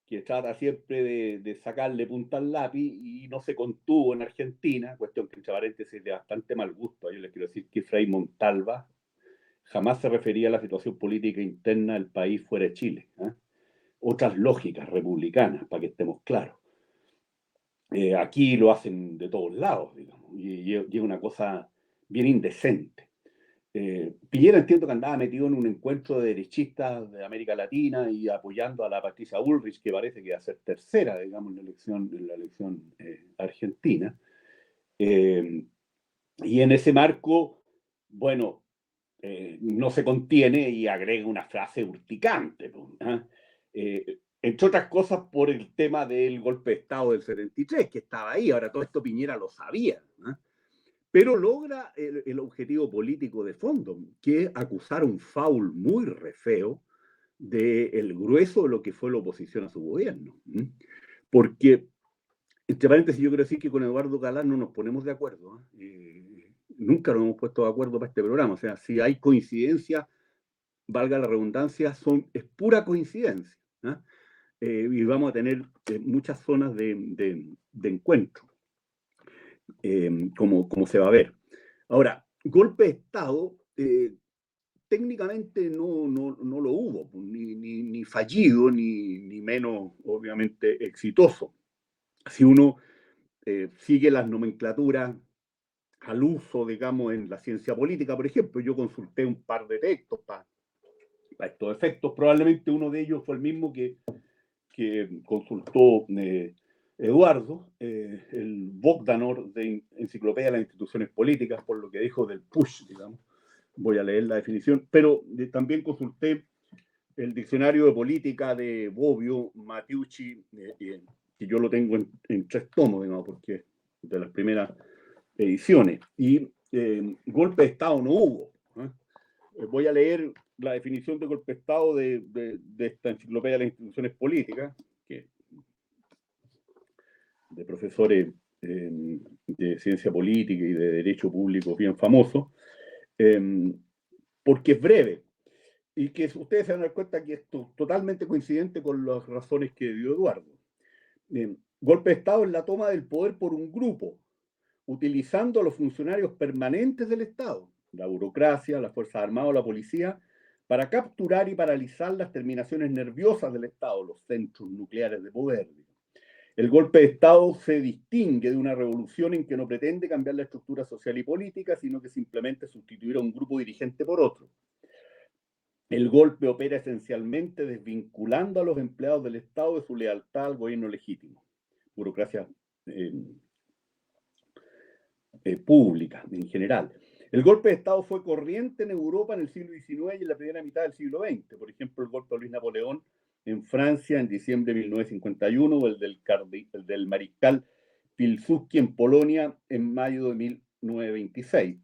que trata siempre de sacarle punta al lápiz y no se contuvo en Argentina, cuestión que entre paréntesis de bastante mal gusto. Yo les quiero decir que Frei Montalva jamás se refería a la situación política interna del país fuera de Chile. Otras lógicas republicanas, para que estemos claros. Aquí lo hacen de todos lados, digamos, y es una cosa bien indecente. Piñera, entiendo que andaba metido en un encuentro de derechistas de América Latina y apoyando a la Patricia Bullrich, que parece que va a ser tercera, digamos, en la elección argentina. Y en ese marco, bueno, no se contiene y agrega una frase urticante, entre otras cosas por el tema del golpe de Estado del 73, que estaba ahí. Ahora, todo esto Piñera lo sabía, pero logra el objetivo político de fondo, que es acusar un foul muy re feo del grueso de lo que fue la oposición a su gobierno. Porque, entre paréntesis, yo quiero decir que con Eduardo Galán no nos ponemos de acuerdo. Nunca nos hemos puesto de acuerdo para este programa. O sea, si hay coincidencia, valga la redundancia, es pura coincidencia. Y vamos a tener muchas zonas de encuentro, como se va a ver. Ahora, golpe de Estado, técnicamente no lo hubo, ni fallido, ni menos, obviamente, exitoso. Si uno sigue las nomenclaturas al uso, digamos, en la ciencia política, por ejemplo, yo consulté un par de textos para estos efectos. Probablemente uno de ellos fue el mismo que consultó Eduardo, el Bogdanor de Enciclopedia de las Instituciones Políticas, por lo que dijo del push, digamos. Voy a leer la definición, pero también consulté el diccionario de política de Bobbio, Mattiucci, que yo lo tengo en 3 tomos, digamos, porque de las primeras ediciones. Y golpe de Estado no hubo. Voy a leer la definición de golpe de Estado de esta enciclopedia de las instituciones políticas, que de profesores de ciencia política y de derecho público bien famosos, porque es breve y que ustedes se van a dar cuenta que esto es totalmente coincidente con las razones que dio Eduardo. Golpe de Estado es la toma del poder por un grupo, utilizando a los funcionarios permanentes del Estado, la burocracia, las Fuerzas Armadas o la policía, para capturar y paralizar las terminaciones nerviosas del Estado, los centros nucleares de poder. El golpe de Estado se distingue de una revolución en que no pretende cambiar la estructura social y política, sino que simplemente sustituir a un grupo dirigente por otro. El golpe opera esencialmente desvinculando a los empleados del Estado de su lealtad al gobierno legítimo. Burocracia pública en general. El golpe de Estado fue corriente en Europa en el siglo XIX y en la primera mitad del siglo XX. Por ejemplo, el golpe de Luis Napoleón en Francia en diciembre de 1951 o el del mariscal Pilsudski en Polonia en mayo de 1926.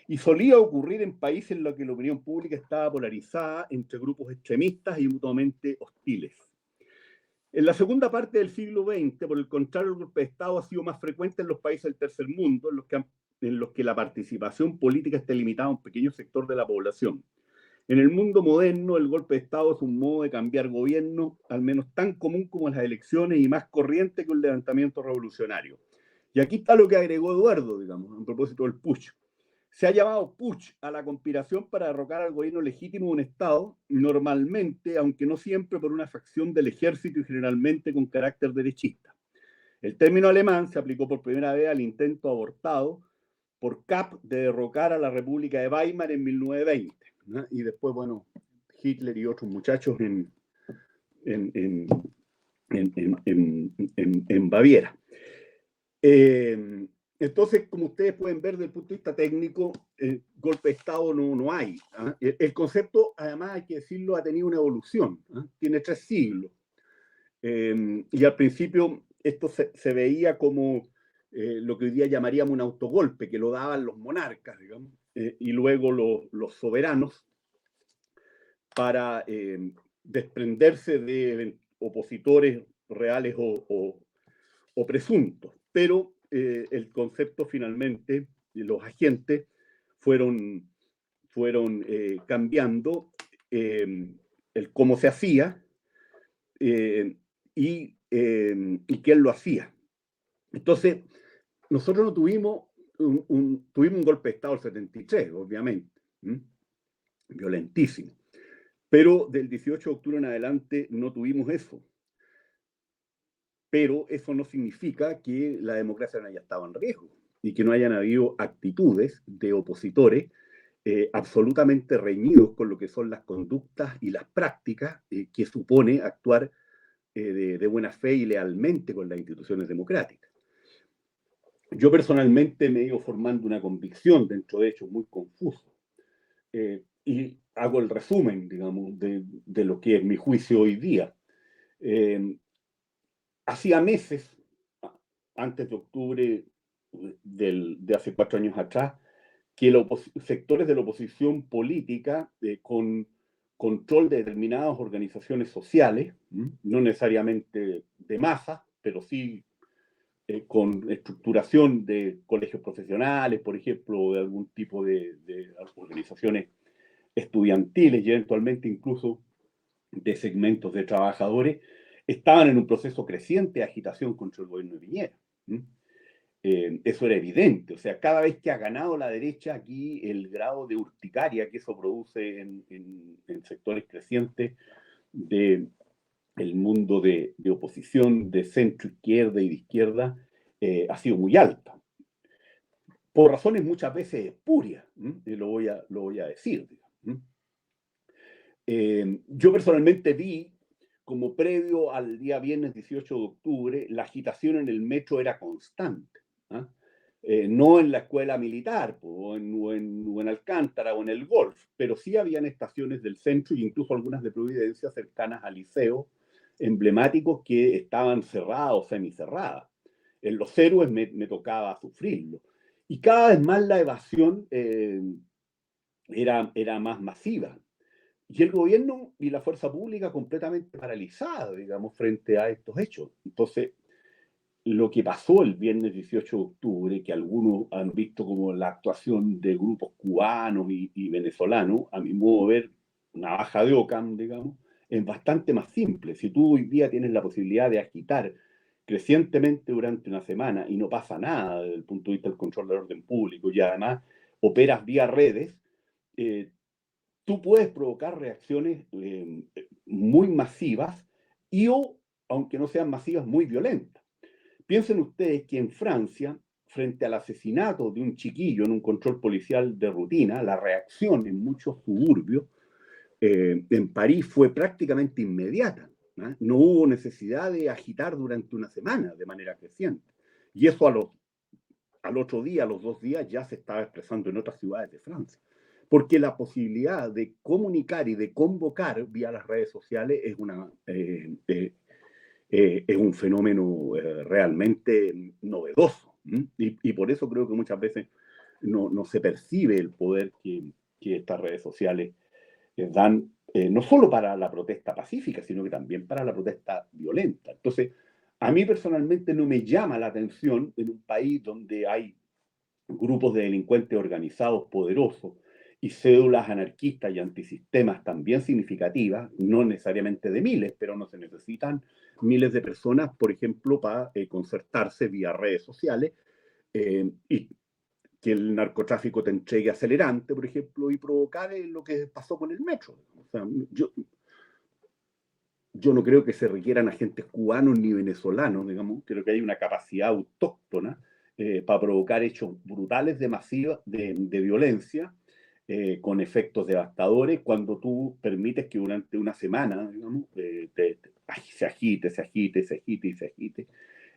Y solía ocurrir en países en los que la opinión pública estaba polarizada entre grupos extremistas y mutuamente hostiles. En la segunda parte del siglo XX, por el contrario, el golpe de Estado ha sido más frecuente en los países del tercer mundo, en los que la participación política está limitada a un pequeño sector de la población. En el mundo moderno, el golpe de Estado es un modo de cambiar gobierno, al menos tan común como las elecciones y más corriente que un levantamiento revolucionario. Y aquí está lo que agregó Eduardo, digamos, a propósito del putsch. Se ha llamado putsch a la conspiración para derrocar al gobierno legítimo de un Estado, normalmente, aunque no siempre, por una facción del ejército y generalmente con carácter derechista. El término alemán se aplicó por primera vez al intento abortado por Kapp de derrocar a la República de Weimar en 1920. ¿no? Y después, bueno, Hitler y otros muchachos en Baviera. Entonces, como ustedes pueden ver desde el punto de vista técnico, golpe de Estado no hay. ¿eh? El concepto, además, hay que decirlo, ha tenido una evolución. Tiene 3 siglos. Y al principio esto se veía como lo que hoy día llamaríamos un autogolpe, que lo daban los monarcas, digamos, y luego los soberanos para desprenderse de opositores reales o presuntos. Pero el concepto finalmente, los agentes fueron cambiando el cómo se hacía y quién lo hacía. Entonces, nosotros no tuvimos tuvimos un golpe de Estado el 73, obviamente, violentísimo. Pero del 18 de octubre en adelante no tuvimos eso. Pero eso no significa que la democracia no haya estado en riesgo y que no hayan habido actitudes de opositores absolutamente reñidos con lo que son las conductas y las prácticas que supone actuar de buena fe y lealmente con las instituciones democráticas. Yo personalmente me he ido formando una convicción dentro de hechos muy confusos y hago el resumen, digamos, de lo que es mi juicio hoy día. Hacía meses, antes de octubre de hace 4 años atrás, que sectores de la oposición política con control de determinadas organizaciones sociales, no necesariamente de masa, pero sí con estructuración de colegios profesionales, por ejemplo, o de algún tipo de organizaciones estudiantiles y eventualmente incluso de segmentos de trabajadores, estaban en un proceso creciente de agitación contra el gobierno de Piñera. Eso era evidente. O sea, cada vez que ha ganado la derecha, aquí el grado de urticaria que eso produce en sectores crecientes del mundo de oposición, de centro izquierda y de izquierda, ha sido muy alta. Por razones muchas veces espurias, lo voy a decir. Yo personalmente vi, como previo al día viernes 18 de octubre, la agitación en el metro era constante. No en la escuela militar, o en Alcántara o en el Golf, pero sí habían estaciones del centro e incluso algunas de Providencia cercanas al liceo, emblemáticos que estaban cerradas o semicerradas. En Los Héroes me tocaba sufrirlo. Y cada vez más la evasión era más masiva. Y el gobierno y la fuerza pública completamente paralizada, digamos, frente a estos hechos. Entonces, lo que pasó el viernes 18 de octubre, que algunos han visto como la actuación de grupos cubanos y venezolanos, a mi modo de ver, una baja de Ockham, digamos, es bastante más simple. Si tú hoy día tienes la posibilidad de agitar crecientemente durante una semana y no pasa nada desde el punto de vista del control del orden público y además operas vía redes, eh, tú puedes provocar reacciones muy masivas y o, aunque no sean masivas, muy violentas. Piensen ustedes que en Francia, frente al asesinato de un chiquillo en un control policial de rutina, la reacción en muchos suburbios en París fue prácticamente inmediata. ¿No? No hubo necesidad de agitar durante una semana de manera creciente. Y eso al otro día, a los 2 días, ya se estaba expresando en otras ciudades de Francia. Porque la posibilidad de comunicar y de convocar vía las redes sociales es un fenómeno realmente novedoso. Y por eso creo que muchas veces no se percibe el poder que estas redes sociales dan, no solo para la protesta pacífica, sino que también para la protesta violenta. Entonces, a mí personalmente no me llama la atención en un país donde hay grupos de delincuentes organizados poderosos y cédulas anarquistas y antisistemas también significativas, no necesariamente de miles, pero no se necesitan miles de personas, por ejemplo, para concertarse vía redes sociales y que el narcotráfico te entregue acelerante, por ejemplo, y provocar lo que pasó con el metro. O sea, yo no creo que se requieran agentes cubanos ni venezolanos, digamos, creo que hay una capacidad autóctona para provocar hechos brutales de violencia con efectos devastadores cuando tú permites que durante una semana, digamos, se agite, se agite, se agite y se agite.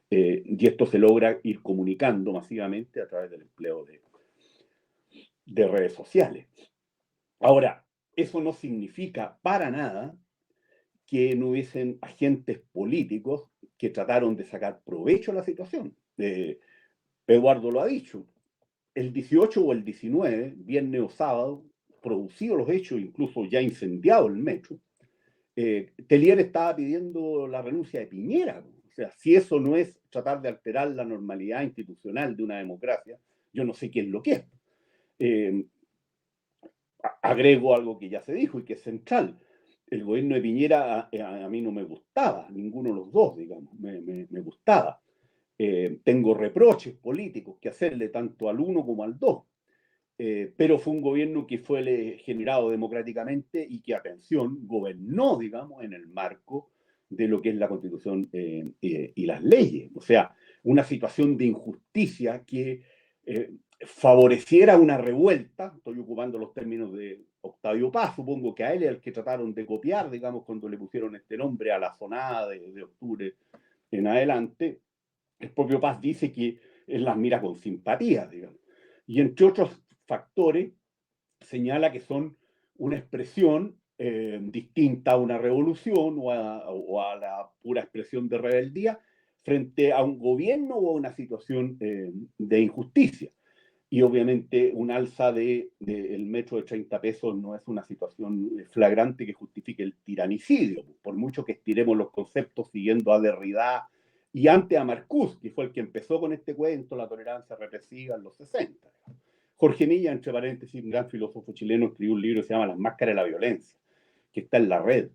Y esto se logra ir comunicando masivamente a través del empleo de redes sociales. Ahora, eso no significa para nada que no hubiesen agentes políticos que trataron de sacar provecho a la situación. Eduardo lo ha dicho, el 18 o el 19, viernes o sábado, producidos los hechos, incluso ya incendiado el metro, Tellier estaba pidiendo la renuncia de Piñera. O sea, si eso no es tratar de alterar la normalidad institucional de una democracia, yo no sé qué es lo que es. Agrego algo que ya se dijo y que es central. El gobierno de Piñera a mí no me gustaba, ninguno de los dos, digamos, me gustaba. Tengo reproches políticos que hacerle tanto al uno como al dos. Pero fue un gobierno que fue generado democráticamente y que, atención, gobernó, digamos, en el marco de lo que es la Constitución y las leyes. O sea, una situación de injusticia que favoreciera una revuelta, estoy ocupando los términos de Octavio Paz, supongo que a él es el que trataron de copiar, digamos, cuando le pusieron este nombre a la zonada de octubre en adelante. El propio Paz dice que él las mira con simpatía, digamos. Y entre otros factores, señala que son una expresión distinta a una revolución o a la pura expresión de rebeldía frente a un gobierno o a una situación de injusticia. Y obviamente un alza del metro de 30 pesos no es una situación flagrante que justifique el tiranicidio, por mucho que estiremos los conceptos siguiendo a Derrida y antes a Marcuse, que fue el que empezó con este cuento, la tolerancia represiva en los 60. Jorge Milla, entre paréntesis, un gran filósofo chileno, escribió un libro que se llama Las máscaras de la violencia, que está en la red.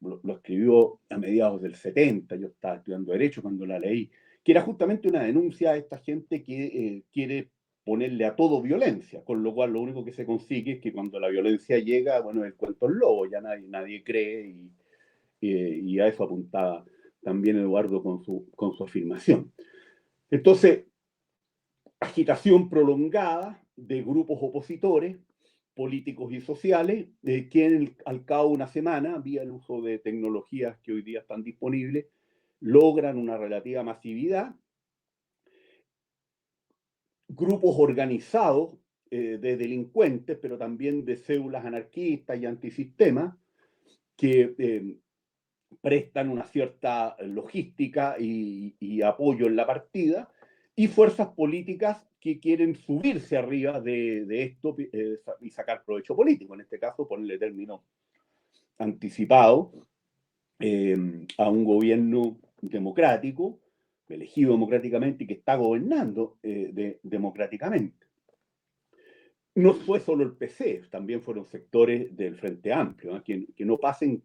Lo escribió a mediados del 70, yo estaba estudiando Derecho cuando la leí, que era justamente una denuncia a esta gente que quiere ponerle a todo violencia, con lo cual lo único que se consigue es que cuando la violencia llega, bueno, el cuento es lobo, ya nadie cree y a eso apuntaba también Eduardo con su afirmación. Entonces, agitación prolongada de grupos opositores, políticos y sociales, que al cabo de una semana, vía el uso de tecnologías que hoy día están disponibles, logran una relativa masividad. Grupos organizados de delincuentes, pero también de células anarquistas y antisistemas, que prestan una cierta logística y apoyo en la partida, y fuerzas políticas que quieren subirse arriba de esto y sacar provecho político, en este caso ponerle término anticipado a un gobierno democrático, elegido democráticamente y que está gobernando democráticamente. No fue solo el PC, también fueron sectores del Frente Amplio, ¿no? que no pasen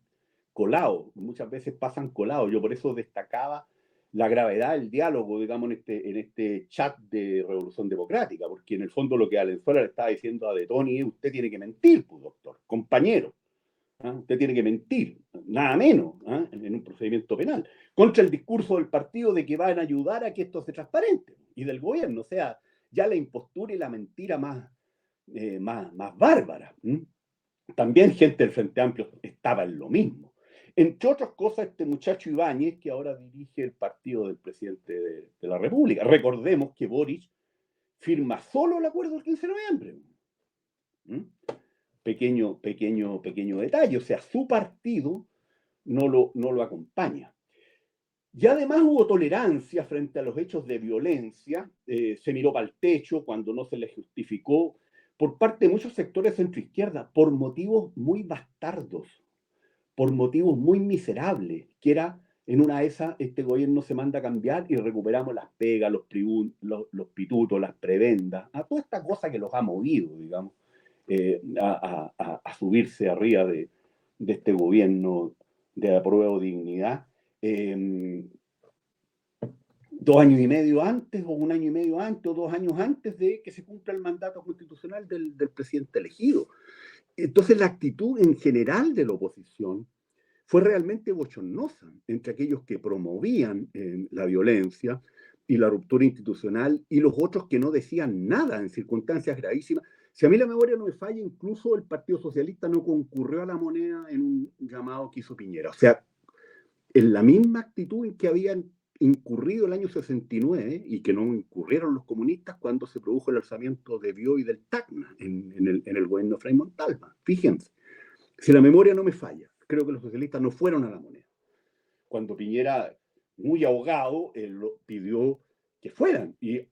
colados, muchas veces pasan colados. Yo por eso destacaba la gravedad del diálogo, digamos, en este chat de Revolución Democrática, porque en el fondo lo que Valenzuela le estaba diciendo a De Toni es: usted tiene que mentir, pues, doctor, compañero. ¿Ah? Usted tiene que mentir, nada menos, ¿ah? en un procedimiento penal, contra el discurso del partido de que van a ayudar a que esto se transparente, y del gobierno. O sea, ya la impostura y la mentira más bárbara. También gente del Frente Amplio estaba en lo mismo. Entre otras cosas, este muchacho Ibáñez, que ahora dirige el partido del presidente de la República. Recordemos que Boric firma solo el acuerdo del 15 de noviembre. Pequeño detalle. O sea, su partido no lo acompaña. Y además hubo tolerancia frente a los hechos de violencia. Se miró para el techo cuando no se le justificó por parte de muchos sectores centroizquierda, por motivos muy bastardos, por motivos muy miserables, que era, en una de esas, este gobierno se manda a cambiar y recuperamos las pegas, los pitutos, las prebendas, a toda esta cosa que los ha movido, digamos, a subirse arriba de este gobierno de apruebo dignidad. 2 años y medio antes, o 1 año y medio antes, o 2 años antes de que se cumpla el mandato constitucional del presidente elegido. Entonces la actitud en general de la oposición fue realmente bochornosa entre aquellos que promovían la violencia y la ruptura institucional y los otros que no decían nada en circunstancias gravísimas. Si a mí la memoria no me falla, incluso el Partido Socialista no concurrió a la moneda en un llamado que hizo Piñera. O sea, en la misma actitud en que habían incurrido el año 69 y que no incurrieron los comunistas cuando se produjo el alzamiento de Bió y del Tacna en el gobierno de Frei Montalva. Fíjense, si la memoria no me falla, creo que los socialistas no fueron a la moneda. Cuando Piñera, muy ahogado, pidió que fueran. ¿Y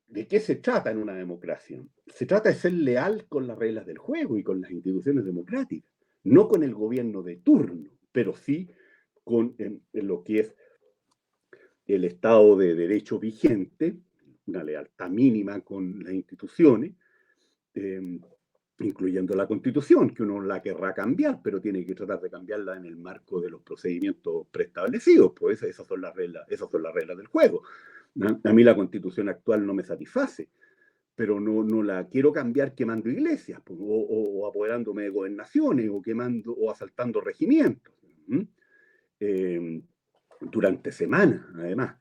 de qué se trata en una democracia? Se trata de ser leal con las reglas del juego y con las instituciones democráticas, no con el gobierno de turno, pero sí con en lo que es el Estado de Derecho vigente, una lealtad mínima con las instituciones, incluyendo la Constitución, que uno la querrá cambiar, pero tiene que tratar de cambiarla en el marco de los procedimientos preestablecidos, pues esas son las reglas del juego. A mí la Constitución actual no me satisface, pero no la quiero cambiar quemando iglesias, pues, o apoderándome de gobernaciones, o asaltando regimientos. Durante semanas, además.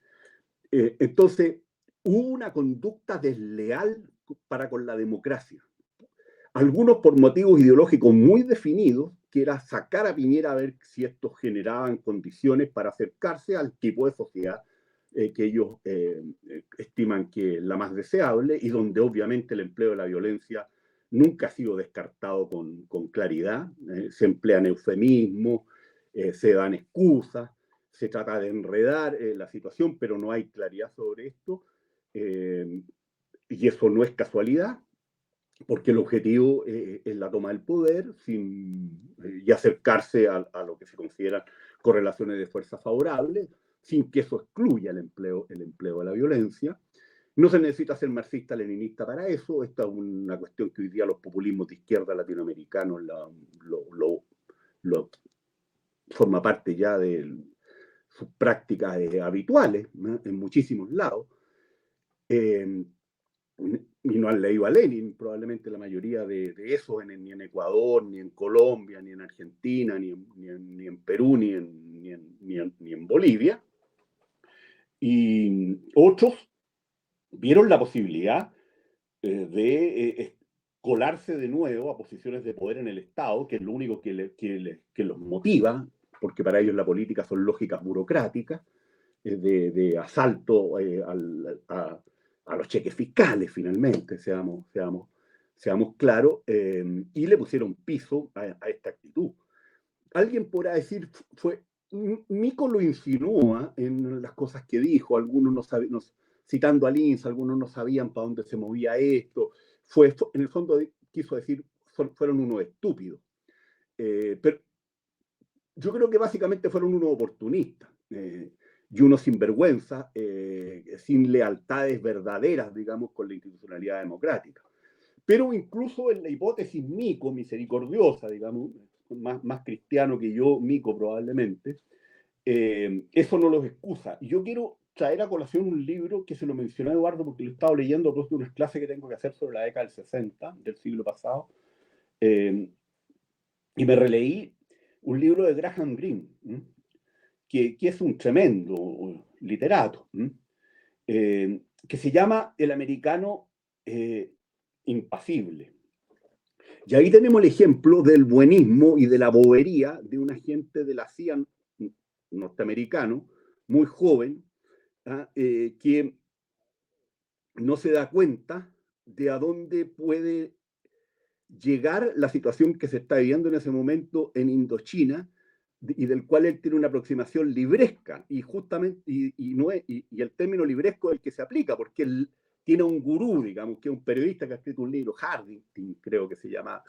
Entonces, hubo una conducta desleal para con la democracia. Algunos por motivos ideológicos muy definidos, que era sacar a Piñera a ver si estos generaban condiciones para acercarse al tipo de sociedad que ellos estiman que es la más deseable y donde obviamente el empleo de la violencia nunca ha sido descartado con claridad. Se emplean eufemismos, se dan excusas, se trata de enredar la situación, pero no hay claridad sobre esto, y eso no es casualidad, porque el objetivo es la toma del poder y acercarse a lo que se consideran correlaciones de fuerza favorables, sin que eso excluya el empleo de la violencia. No se necesita ser marxista-leninista para eso. Esta es una cuestión que hoy día los populismos de izquierda latinoamericanos forma parte ya de sus prácticas habituales, ¿no? En muchísimos lados. Y no han leído a Lenin, probablemente la mayoría de eso, ni en Ecuador, ni en Colombia, ni en Argentina, ni en Perú, ni en Bolivia. Y otros vieron la posibilidad de colarse de nuevo a posiciones de poder en el Estado, que es lo único que los motiva, porque para ellos la política son lógicas burocráticas, de asalto a los cheques fiscales, finalmente, seamos claros, y le pusieron piso a esta actitud. Alguien podrá decir, Mico lo insinúa en las cosas que dijo, algunos citando a Linz, algunos no sabían para dónde se movía esto. En el fondo quiso decir, fueron unos estúpidos. Pero yo creo que básicamente fueron unos oportunistas y unos sinvergüenza, sin lealtades verdaderas, digamos, con la institucionalidad democrática. Pero incluso en la hipótesis Mico, misericordiosa, digamos, más cristiano que yo, Mico probablemente, eso no los excusa. Y yo quiero traer a colación un libro que se lo mencionó Eduardo porque lo he estado leyendo a propósito de unas clases que tengo que hacer sobre la década del 60 del siglo pasado. Y me releí un libro de Graham Greene, que es un tremendo literato, que se llama El americano impasible. Y ahí tenemos el ejemplo del buenismo y de la bobería de un agente de la CIA norteamericano, muy joven, que no se da cuenta de a dónde puede llegar la situación que se está viviendo en ese momento en Indochina y del cual él tiene una aproximación libresca y justamente y el término libresco es el que se aplica porque él tiene un gurú, digamos, que es un periodista que ha escrito un libro, Harding, creo que se llama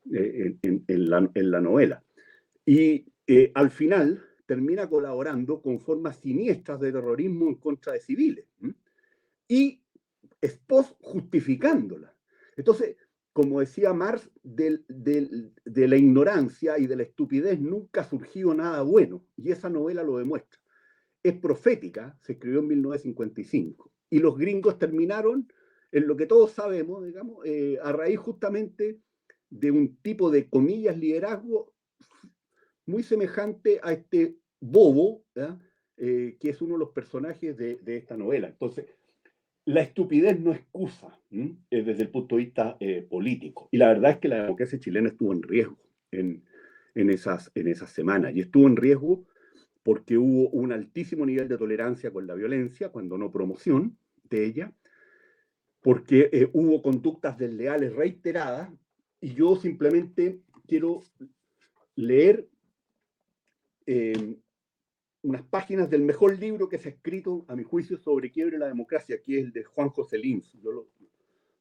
en la novela. Y al final termina colaborando con formas siniestras de terrorismo en contra de civiles. Y Spock justificándola. Entonces, como decía Marx, de la ignorancia y de la estupidez nunca ha surgido nada bueno. Y esa novela lo demuestra. Es profética, se escribió en 1955. Y los gringos terminaron en lo que todos sabemos, digamos, a raíz justamente de un tipo de, comillas, liderazgo muy semejante a este bobo, que es uno de los personajes de esta novela. Entonces, la estupidez no excusa desde el punto de vista político. Y la verdad es que la democracia chilena estuvo en riesgo en esas semanas. Y estuvo en riesgo porque hubo un altísimo nivel de tolerancia con la violencia, cuando no promoción de ella, porque hubo conductas desleales reiteradas, y yo simplemente quiero leer unas páginas del mejor libro que se ha escrito, a mi juicio, sobre quiebre la democracia, que es el de Juan José Linz. Yo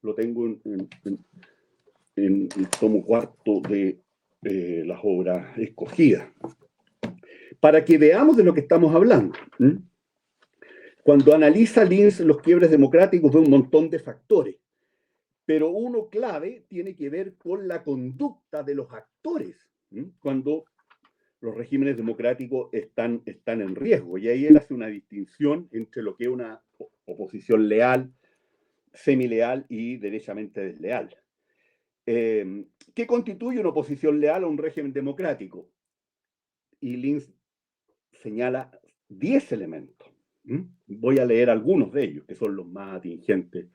lo tengo en el tomo cuarto de las obras escogidas, para que veamos de lo que estamos hablando. Cuando analiza Linz los quiebres democráticos, ve un montón de factores, pero uno clave tiene que ver con la conducta de los actores, cuando los regímenes democráticos están en riesgo. Y ahí él hace una distinción entre lo que es una oposición leal, semileal y derechamente desleal. ¿Qué constituye una oposición leal a un régimen democrático? Y Linz señala 10 elementos. Voy a leer algunos de ellos, que son los más atingentes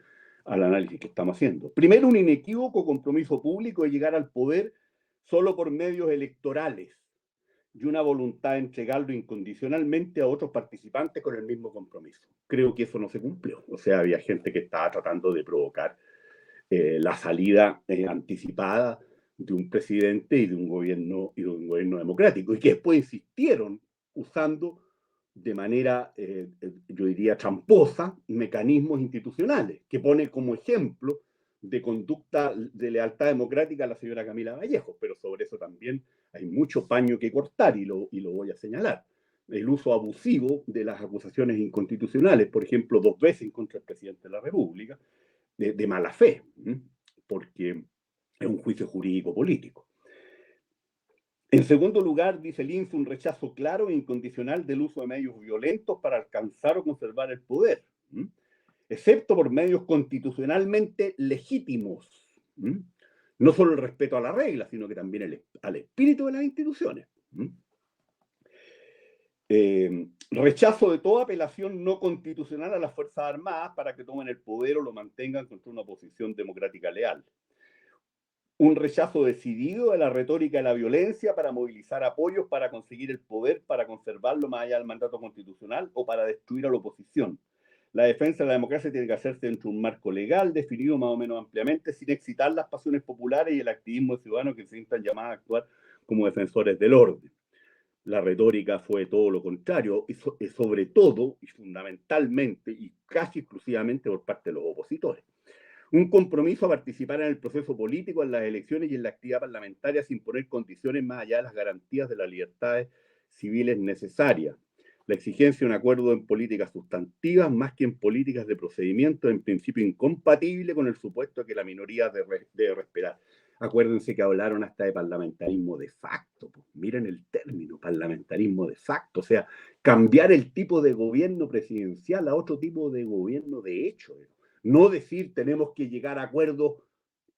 al análisis que estamos haciendo. Primero, un inequívoco compromiso público de llegar al poder solo por medios electorales y una voluntad de entregarlo incondicionalmente a otros participantes con el mismo compromiso. Creo que eso no se cumplió. O sea, había gente que estaba tratando de provocar la salida anticipada de un presidente y de un gobierno democrático, y que después insistieron usando de manera, yo diría, tramposa, mecanismos institucionales, que pone como ejemplo de conducta de lealtad democrática a la señora Camila Vallejo, pero sobre eso también hay mucho paño que cortar y lo voy a señalar. El uso abusivo de las acusaciones inconstitucionales, por ejemplo, 2 veces en contra del presidente de la República, de mala fe, porque es un juicio jurídico-político. En segundo lugar, dice Linz, un rechazo claro e incondicional del uso de medios violentos para alcanzar o conservar el poder, excepto por medios constitucionalmente legítimos. No solo el respeto a la regla, sino que también al espíritu de las instituciones. Rechazo de toda apelación no constitucional a las Fuerzas Armadas para que tomen el poder o lo mantengan contra una oposición democrática leal. Un rechazo decidido de la retórica de la violencia para movilizar apoyos para conseguir el poder, para conservarlo más allá del mandato constitucional o para destruir a la oposición. La defensa de la democracia tiene que hacerse dentro de un marco legal definido más o menos ampliamente, sin excitar las pasiones populares y el activismo de ciudadanos que se sientan llamados a actuar como defensores del orden. La retórica fue todo lo contrario, y sobre todo y fundamentalmente y casi exclusivamente por parte de los opositores. Un compromiso a participar en el proceso político, en las elecciones y en la actividad parlamentaria sin poner condiciones más allá de las garantías de las libertades civiles necesarias. La exigencia de un acuerdo en políticas sustantivas más que en políticas de procedimiento, en principio incompatible con el supuesto de que la minoría debe respetar. Acuérdense que hablaron hasta de parlamentarismo de facto. Pues miren el término, parlamentarismo de facto. O sea, cambiar el tipo de gobierno presidencial a otro tipo de gobierno de hecho. No decir tenemos que llegar a acuerdos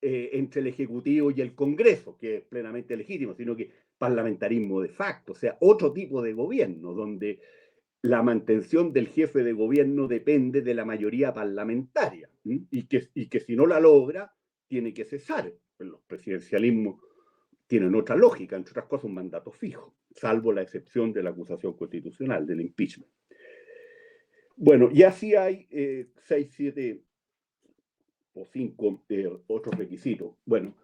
entre el Ejecutivo y el Congreso, que es plenamente legítimo, sino que parlamentarismo de facto. O sea, otro tipo de gobierno, donde la mantención del jefe de gobierno depende de la mayoría parlamentaria, y que si no la logra, tiene que cesar. Los presidencialismos tienen otra lógica, entre otras cosas un mandato fijo, salvo la excepción de la acusación constitucional, del impeachment. Bueno, y así hay 6, 7 o 5 otros requisitos. Bueno,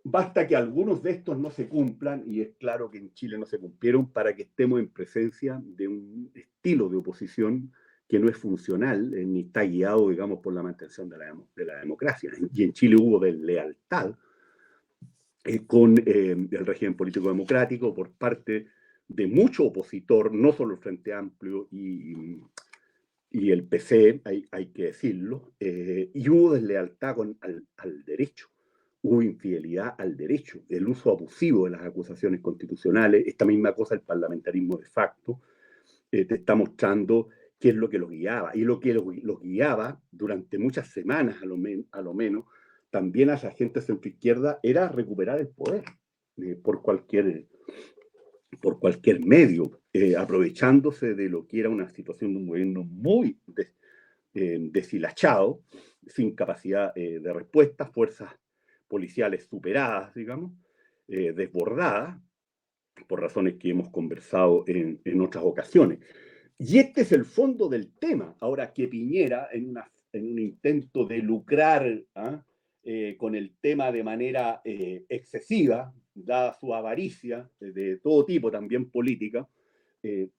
basta que algunos de estos no se cumplan, y es claro que en Chile no se cumplieron, para que estemos en presencia de un estilo de oposición que no es funcional, ni está guiado, digamos, por la mantención de la democracia. Y en Chile hubo deslealtad con el régimen político democrático por parte de mucho opositor, no solo el Frente Amplio y el PC, hay que decirlo, y hubo deslealtad al derecho. Hubo infidelidad al derecho, el uso abusivo de las acusaciones constitucionales, esta misma cosa, el parlamentarismo de facto, te está mostrando qué es lo que los guiaba. Y lo que los guiaba durante muchas semanas, a lo menos, también a esa gente centroizquierda, era recuperar el poder por cualquier medio, aprovechándose de lo que era una situación de un gobierno muy deshilachado, sin capacidad de respuesta, fuerzas policiales superadas, digamos, desbordadas, por razones que hemos conversado en otras ocasiones. Y este es el fondo del tema. Ahora, que Piñera, en un intento de lucrar con el tema de manera excesiva, dada su avaricia de todo tipo, también política,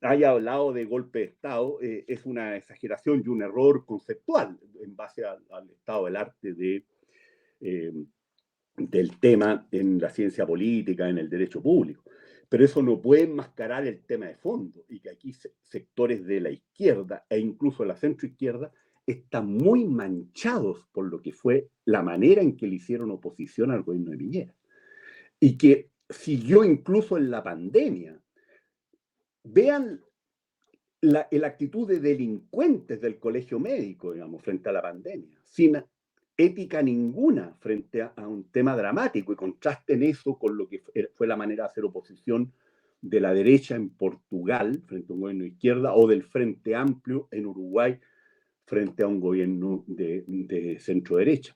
haya hablado de golpe de Estado, es una exageración y un error conceptual en base al estado del arte del tema en la ciencia política, en el derecho público. Pero eso no puede enmascarar el tema de fondo, y que aquí sectores de la izquierda e incluso la centroizquierda están muy manchados por lo que fue la manera en que le hicieron oposición al gobierno de Piñera, y que siguió incluso en la pandemia. Vean la actitud de delincuentes del colegio médico, digamos, frente a la pandemia, sin ética ninguna frente a un tema dramático, y contrasten eso con lo que fue la manera de hacer oposición de la derecha en Portugal frente a un gobierno de izquierda, o del Frente Amplio en Uruguay frente a un gobierno de centro derecha.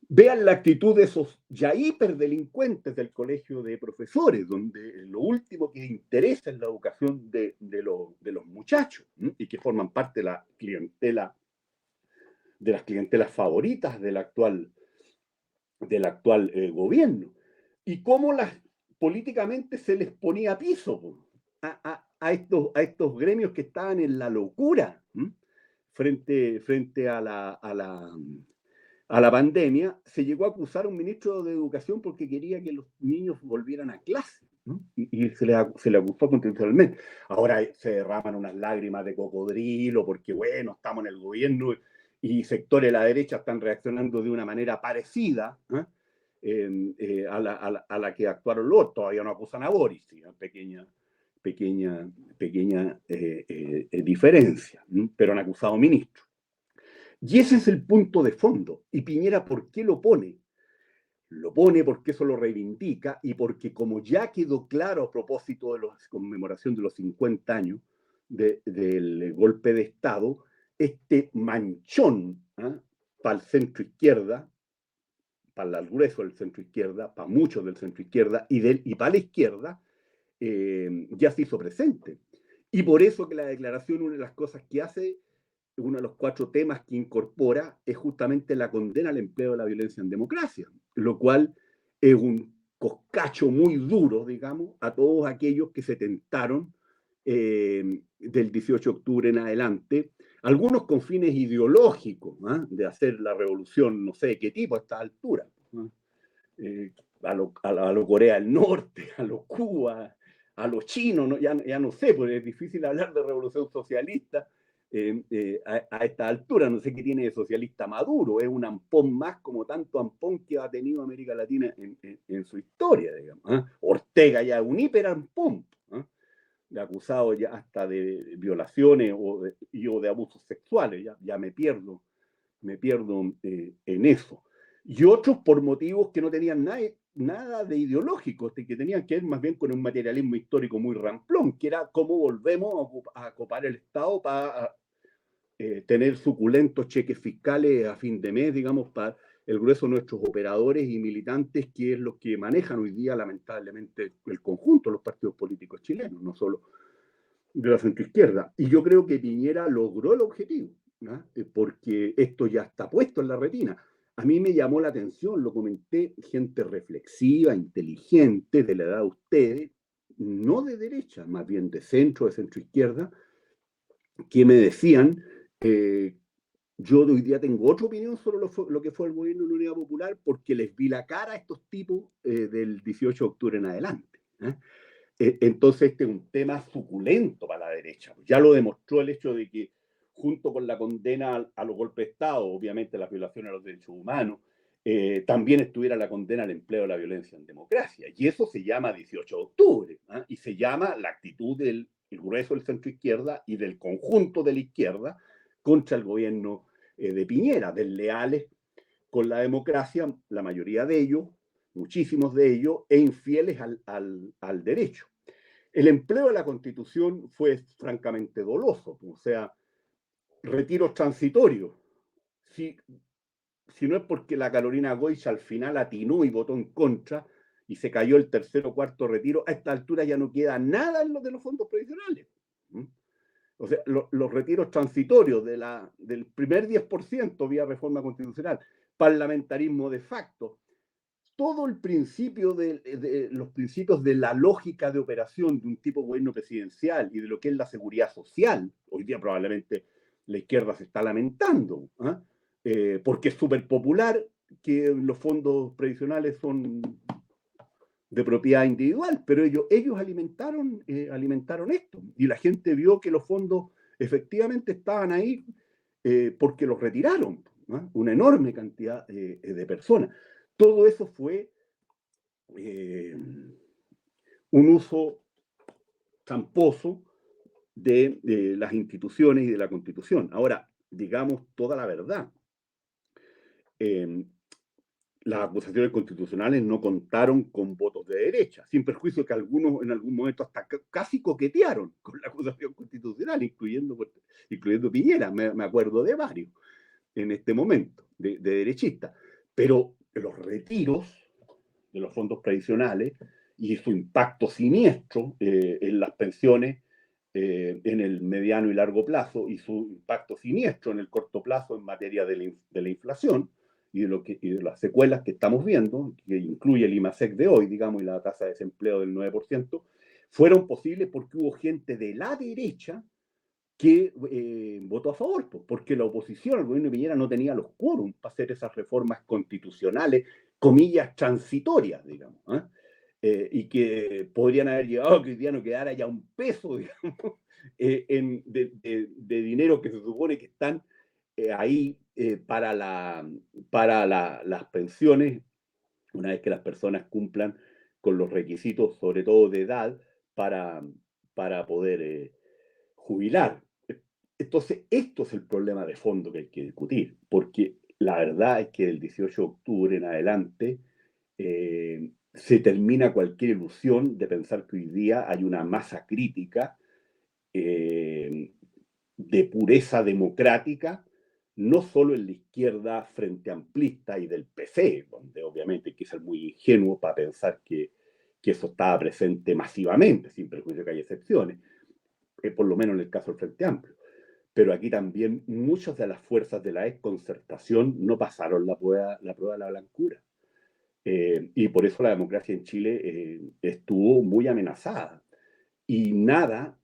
Vean la actitud de esos ya hiperdelincuentes del colegio de profesores, donde lo último que interesa es la educación de los muchachos, y que forman parte de la clientela, de las clientelas favoritas del actual gobierno. Y cómo políticamente se les ponía piso a estos gremios que estaban en la locura frente a la pandemia. Se llegó a acusar a un ministro de Educación porque quería que los niños volvieran a clase, ¿no? Y se le acusó constitucionalmente. Ahora se derraman unas lágrimas de cocodrilo porque, bueno, estamos en el gobierno y sectores de la derecha están reaccionando de una manera parecida a la que actuaron los otros. Todavía no acusan a Boris, ¿sí? Pequeña diferencia, pero han acusado a ministros. Y ese es el punto de fondo. ¿Y Piñera por qué lo pone? Lo pone porque eso lo reivindica, y porque, como ya quedó claro a propósito de la conmemoración de los 50 años del golpe de Estado, este manchón para el centro izquierda, para el grueso del centro izquierda, para muchos del centro izquierda y para la izquierda, ya se hizo presente. Y por eso que la declaración, una de las cosas que hace, uno de los 4 temas que incorpora, es justamente la condena al empleo de la violencia en democracia, lo cual es un coscacho muy duro, digamos, a todos aquellos que se tentaron del 18 de octubre en adelante, algunos con fines ideológicos, ¿eh? De hacer la revolución, no sé de qué tipo a esta altura, a lo Corea del Norte, a lo Cuba, a los chinos, ¿no? Ya no sé, porque es difícil hablar de revolución socialista a esta altura. No sé qué tiene de socialista Maduro, es un ampón más como tanto ampón que ha tenido América Latina en su historia, digamos. ¿Eh? Ortega ya es un hiperampón, ¿eh? Acusado ya hasta de violaciones o de abusos sexuales, ya me pierdo en eso. Y otros por motivos que no tenían nada de ideológicos, que tenían que ver más bien con un materialismo histórico muy ramplón, que era cómo volvemos a ocupar el Estado para tener suculentos cheques fiscales a fin de mes, digamos, para el grueso de nuestros operadores y militantes, que es lo que manejan hoy día, lamentablemente, el conjunto de los partidos políticos chilenos, no solo de la centroizquierda. Y yo creo que Piñera logró el objetivo, ¿no? Porque esto ya está puesto en la retina. A mí me llamó la atención, lo comenté, gente reflexiva, inteligente, de la edad de ustedes, no de derecha, más bien de centro izquierda, que me decían, yo de hoy día tengo otra opinión sobre lo que fue el gobierno de la Unidad Popular, porque les vi la cara a estos tipos del 18 de octubre en adelante. Entonces este es un tema suculento para la derecha. Ya lo demostró el hecho de que junto con la condena a los golpes de Estado, obviamente las violaciones a los derechos humanos, también estuviera la condena al empleo de la violencia en democracia. Y eso se llama 18 de octubre, ¿eh? Y se llama la actitud del grueso del centro izquierda y del conjunto de la izquierda contra el gobierno de Piñera, desleales con la democracia, la mayoría de ellos, muchísimos de ellos, e infieles al derecho. El empleo de la Constitución fue francamente doloso, o sea, retiros transitorios. Si no es porque la Carolina Goich al final atinó y votó en contra y se cayó el tercer o cuarto retiro, a esta altura ya no queda nada en los de los fondos previsionales. O sea, los retiros transitorios del primer 10% vía reforma constitucional, parlamentarismo de facto, todo el principio los principios de la lógica de operación de un tipo de gobierno presidencial y de lo que es la seguridad social, hoy día probablemente la izquierda se está lamentando, porque es súper popular que los fondos previsionales son de propiedad individual, pero ellos alimentaron esto, y la gente vio que los fondos efectivamente estaban ahí porque los retiraron, ¿no? Una enorme cantidad de personas. Todo eso fue un uso tramposo de las instituciones y de la Constitución. Ahora, digamos toda la verdad. Las acusaciones constitucionales no contaron con votos de derecha, sin perjuicio que algunos en algún momento hasta casi coquetearon con la acusación constitucional, incluyendo Piñera, me acuerdo de varios en este momento, de derechistas. Pero los retiros de los fondos previsionales y su impacto siniestro en las pensiones en el mediano y largo plazo, y su impacto siniestro en el corto plazo en materia de la inflación, y de las secuelas que estamos viendo, que incluye el IMASEC de hoy, digamos, y la tasa de desempleo del 9%, fueron posibles porque hubo gente de la derecha que votó a favor, porque la oposición al gobierno de Piñera no tenía los quórum para hacer esas reformas constitucionales, comillas, transitorias, digamos, y que podrían haber llevado a que hoy día no quedara ya un peso, digamos, de dinero que se supone que están ahí para las pensiones, una vez que las personas cumplan con los requisitos, sobre todo de edad, para poder jubilar. Entonces, esto es el problema de fondo que hay que discutir, porque la verdad es que del 18 de octubre en adelante se termina cualquier ilusión de pensar que hoy día hay una masa crítica de pureza democrática, no solo en la izquierda frente amplista y del PC, donde obviamente hay que ser muy ingenuo para pensar que eso estaba presente masivamente, sin perjuicio que hay excepciones, por lo menos en el caso del Frente Amplio. Pero aquí también muchas de las fuerzas de la desconcertación no pasaron la prueba de la blancura. Y por eso la democracia en Chile estuvo muy amenazada. Y nada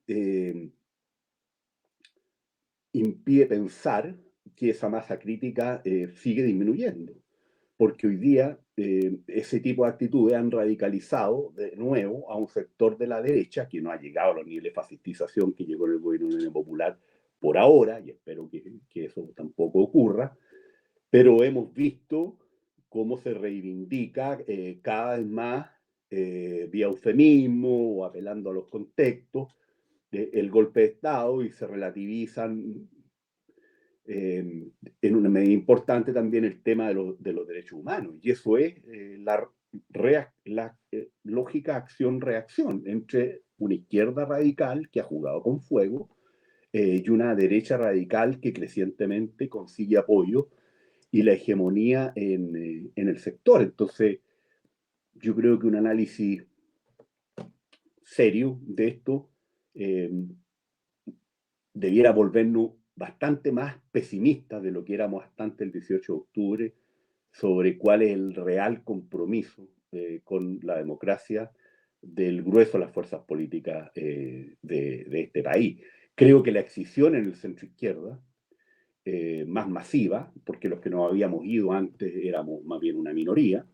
impide pensar que esa masa crítica sigue disminuyendo, porque hoy día ese tipo de actitudes han radicalizado de nuevo a un sector de la derecha que no ha llegado a los niveles de fascistización que llegó en el gobierno de Unión Popular por ahora, y espero que eso tampoco ocurra, pero hemos visto cómo se reivindica cada vez más, vía eufemismo o apelando a los contextos, el golpe de Estado, y se relativizan en una medida importante también el tema de los derechos humanos. Y eso es la lógica acción-reacción entre una izquierda radical que ha jugado con fuego y una derecha radical que crecientemente consigue apoyo y la hegemonía en el sector. Entonces, yo creo que un análisis serio de esto debiera volvernos bastante más pesimistas de lo que éramos hasta antes del 18 de octubre sobre cuál es el real compromiso con la democracia del grueso de las fuerzas políticas de este país. Creo que la excisión en el centro izquierda, más masiva, porque los que nos habíamos ido antes éramos más bien una minoría,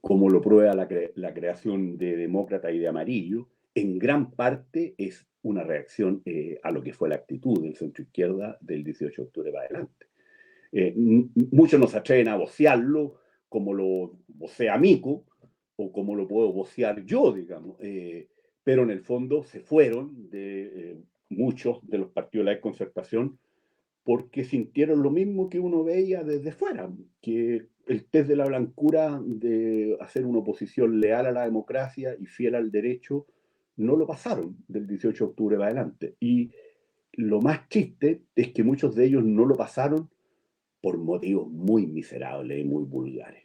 como lo prueba la creación de Demócrata y de Amarillo, en gran parte es una reacción a lo que fue la actitud del centro izquierda del 18 de octubre para adelante. Muchos nos atreven a vocearlo como lo vocea Mico o como lo puedo vocear yo, digamos, pero en el fondo se fueron de muchos de los partidos de la desconcertación porque sintieron lo mismo que uno veía desde fuera, que el test de la blancura de hacer una oposición leal a la democracia y fiel al derecho no lo pasaron del 18 de octubre para adelante. Y lo más triste es que muchos de ellos no lo pasaron por motivos muy miserables y muy vulgares,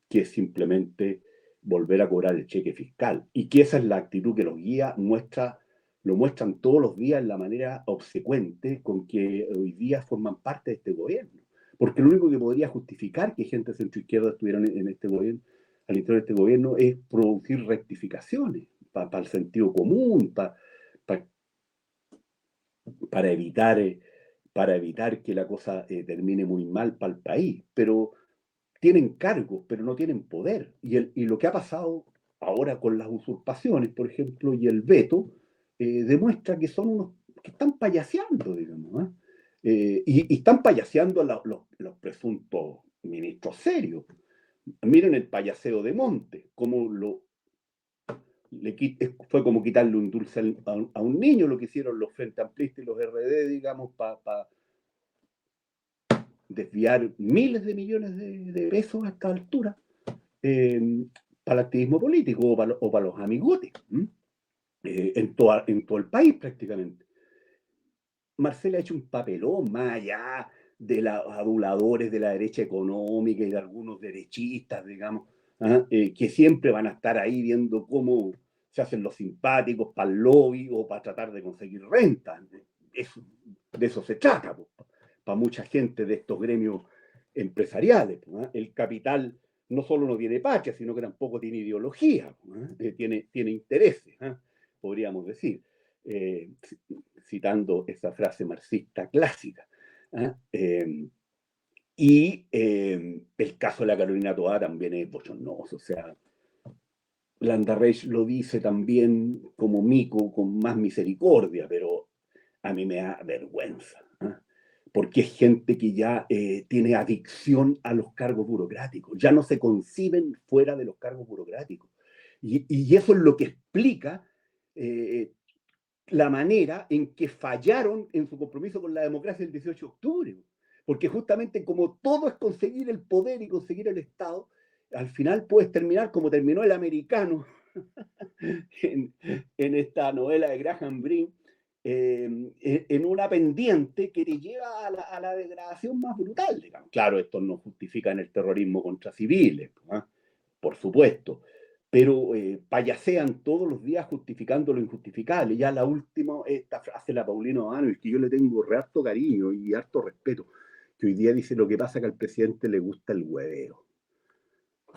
que es simplemente volver a cobrar el cheque fiscal. Y que esa es la actitud que los guía, lo muestran todos los días en la manera obsecuente con que hoy día forman parte de este gobierno. Porque lo único que podría justificar que gente de centroizquierda estuviera en este gobierno, al interior de este gobierno, es producir rectificaciones para el sentido común, para evitar que la cosa termine muy mal para el país. Pero tienen cargos, pero no tienen poder. Y lo que ha pasado ahora con las usurpaciones, por ejemplo, y el veto, demuestra que son unos que están payaseando, digamos, y están payaseando a los presuntos ministros serios. Miren el payaseo de Montes, cómo fue como quitarle un dulce a un niño lo que hicieron los Frente Amplistas y los RD, digamos, para desviar miles de millones de pesos a esta altura para el activismo político o para los amigotes en todo el país prácticamente. Marcela ha hecho un papelón más allá de los aduladores de la derecha económica y de algunos derechistas, digamos, que siempre van a estar ahí viendo cómo se hacen los simpáticos para el lobby o para tratar de conseguir renta. De eso se trata, para mucha gente de estos gremios empresariales. El capital no solo no tiene patria, sino que tampoco tiene ideología, tiene intereses, podríamos decir, citando esa frase marxista clásica. Y el caso de la Carolina Toá también es bochornoso. O sea, Landarreich lo dice también como Mico, con más misericordia, pero a mí me da vergüenza, porque es gente que ya tiene adicción a los cargos burocráticos, ya no se conciben fuera de los cargos burocráticos. Y eso es lo que explica la manera en que fallaron en su compromiso con la democracia el 18 de octubre. Porque justamente como todo es conseguir el poder y conseguir el Estado, al final puedes terminar como terminó el americano en esta novela de Graham Greene, en una pendiente que te lleva a la degradación más brutal, digamos. Claro, esto no justifica en el terrorismo contra civiles, por supuesto, pero payasean todos los días justificando lo injustificable. Ya la última, esta frase de la Paulina O'Donnell, que yo le tengo harto cariño y harto respeto, que hoy día dice lo que pasa que al presidente le gusta el hueveo.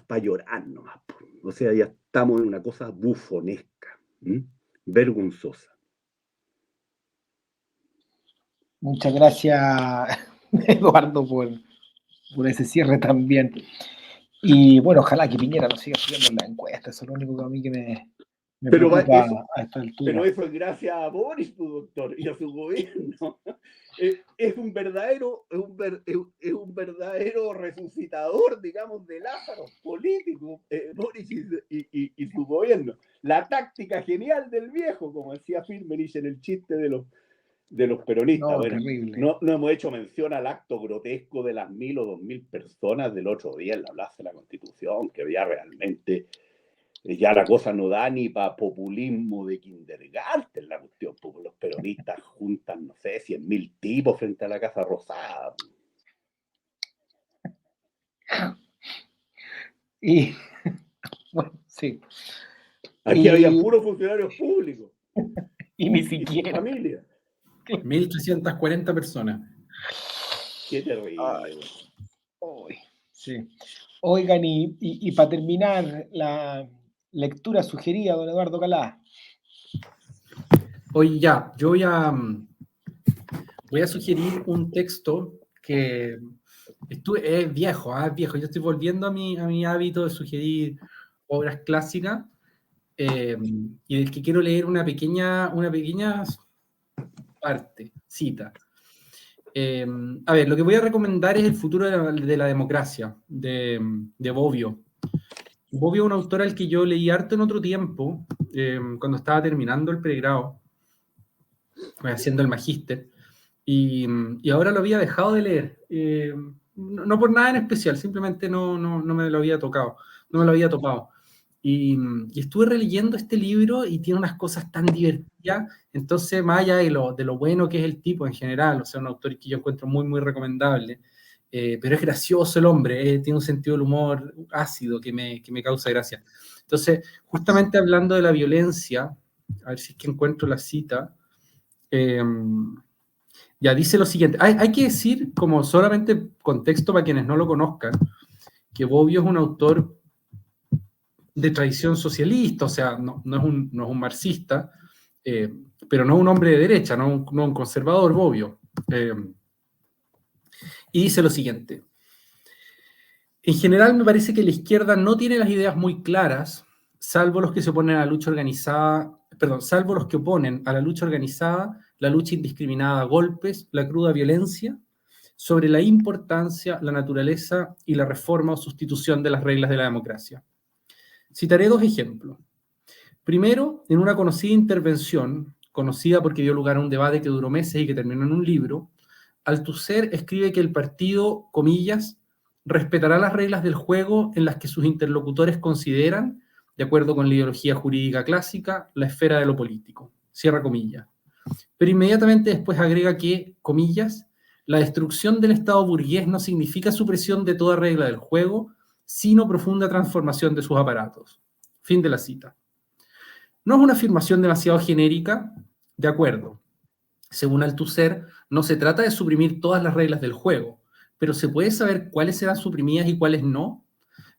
Para llorar nomás. O sea, ya estamos en una cosa bufonesca, vergonzosa. Muchas gracias, Eduardo, por ese cierre también. Y bueno, ojalá que Piñera nos siga subiendo en la encuesta. Eso es lo único que a mí que me preocupa a esta altura. Pero eso es gracias a Boris, doctor, y a su gobierno. Es un verdadero resucitador, digamos, de Lázaro político, Boris y su gobierno. La táctica genial del viejo, como decía Firmenich en el chiste de los peronistas. No, bueno, terrible. no hemos hecho mención al acto grotesco de las 1.000 o 2.000 personas del otro día en la Plaza de la Constitución, que ya realmente ya la cosa no da ni para populismo de kindergarten la cuestión, porque los peronistas juntan, no sé, 100.000 tipos frente a la Casa Rosada. Y bueno, sí. Aquí había puros funcionarios públicos. Y ni siquiera. Familia. 1.340 personas. Qué terrible. Sí. Oigan, y para terminar, la lectura sugerida, don Eduardo Calá. Hoy ya, yo voy a sugerir un texto que es viejo, viejo. Yo estoy volviendo a mi hábito de sugerir obras clásicas y del que quiero leer una pequeña parte, cita. A ver, lo que voy a recomendar es El futuro de la democracia, de Bobbio. Bobbio es un autor al que yo leí harto en otro tiempo, cuando estaba terminando el pregrado, haciendo el magíster, y ahora lo había dejado de leer. No por nada en especial, simplemente no me lo había tocado, no me lo había topado. Y estuve releyendo este libro y tiene unas cosas tan divertidas. Entonces, más allá de lo bueno que es el tipo en general, o sea, un autor que yo encuentro muy, muy recomendable, pero es gracioso el hombre, tiene un sentido del humor ácido que me causa gracia. Entonces, justamente hablando de la violencia, a ver si es que encuentro la cita, ya dice lo siguiente. Hay que decir, como solamente contexto para quienes no lo conozcan, que Bobbio es un autor de tradición socialista, o sea, no es un marxista, pero no un hombre de derecha, no un conservador, Bobbio. Y dice lo siguiente. En general me parece que la izquierda no tiene las ideas muy claras, salvo los que se oponen a la lucha organizada, salvo los que oponen a la lucha organizada, la lucha indiscriminada a golpes, la cruda violencia, sobre la importancia, la naturaleza y la reforma o sustitución de las reglas de la democracia. Citaré dos ejemplos. Primero, en una conocida intervención, conocida porque dio lugar a un debate que duró meses y que terminó en un libro, Althusser escribe que el partido, comillas, respetará las reglas del juego en las que sus interlocutores consideran, de acuerdo con la ideología jurídica clásica, la esfera de lo político. Cierra comillas. Pero inmediatamente después agrega que, comillas, la destrucción del Estado burgués no significa supresión de toda regla del juego, sino profunda transformación de sus aparatos. Fin de la cita. No es una afirmación demasiado genérica, de acuerdo. Según Althusser, no se trata de suprimir todas las reglas del juego, pero ¿se puede saber cuáles serán suprimidas y cuáles no?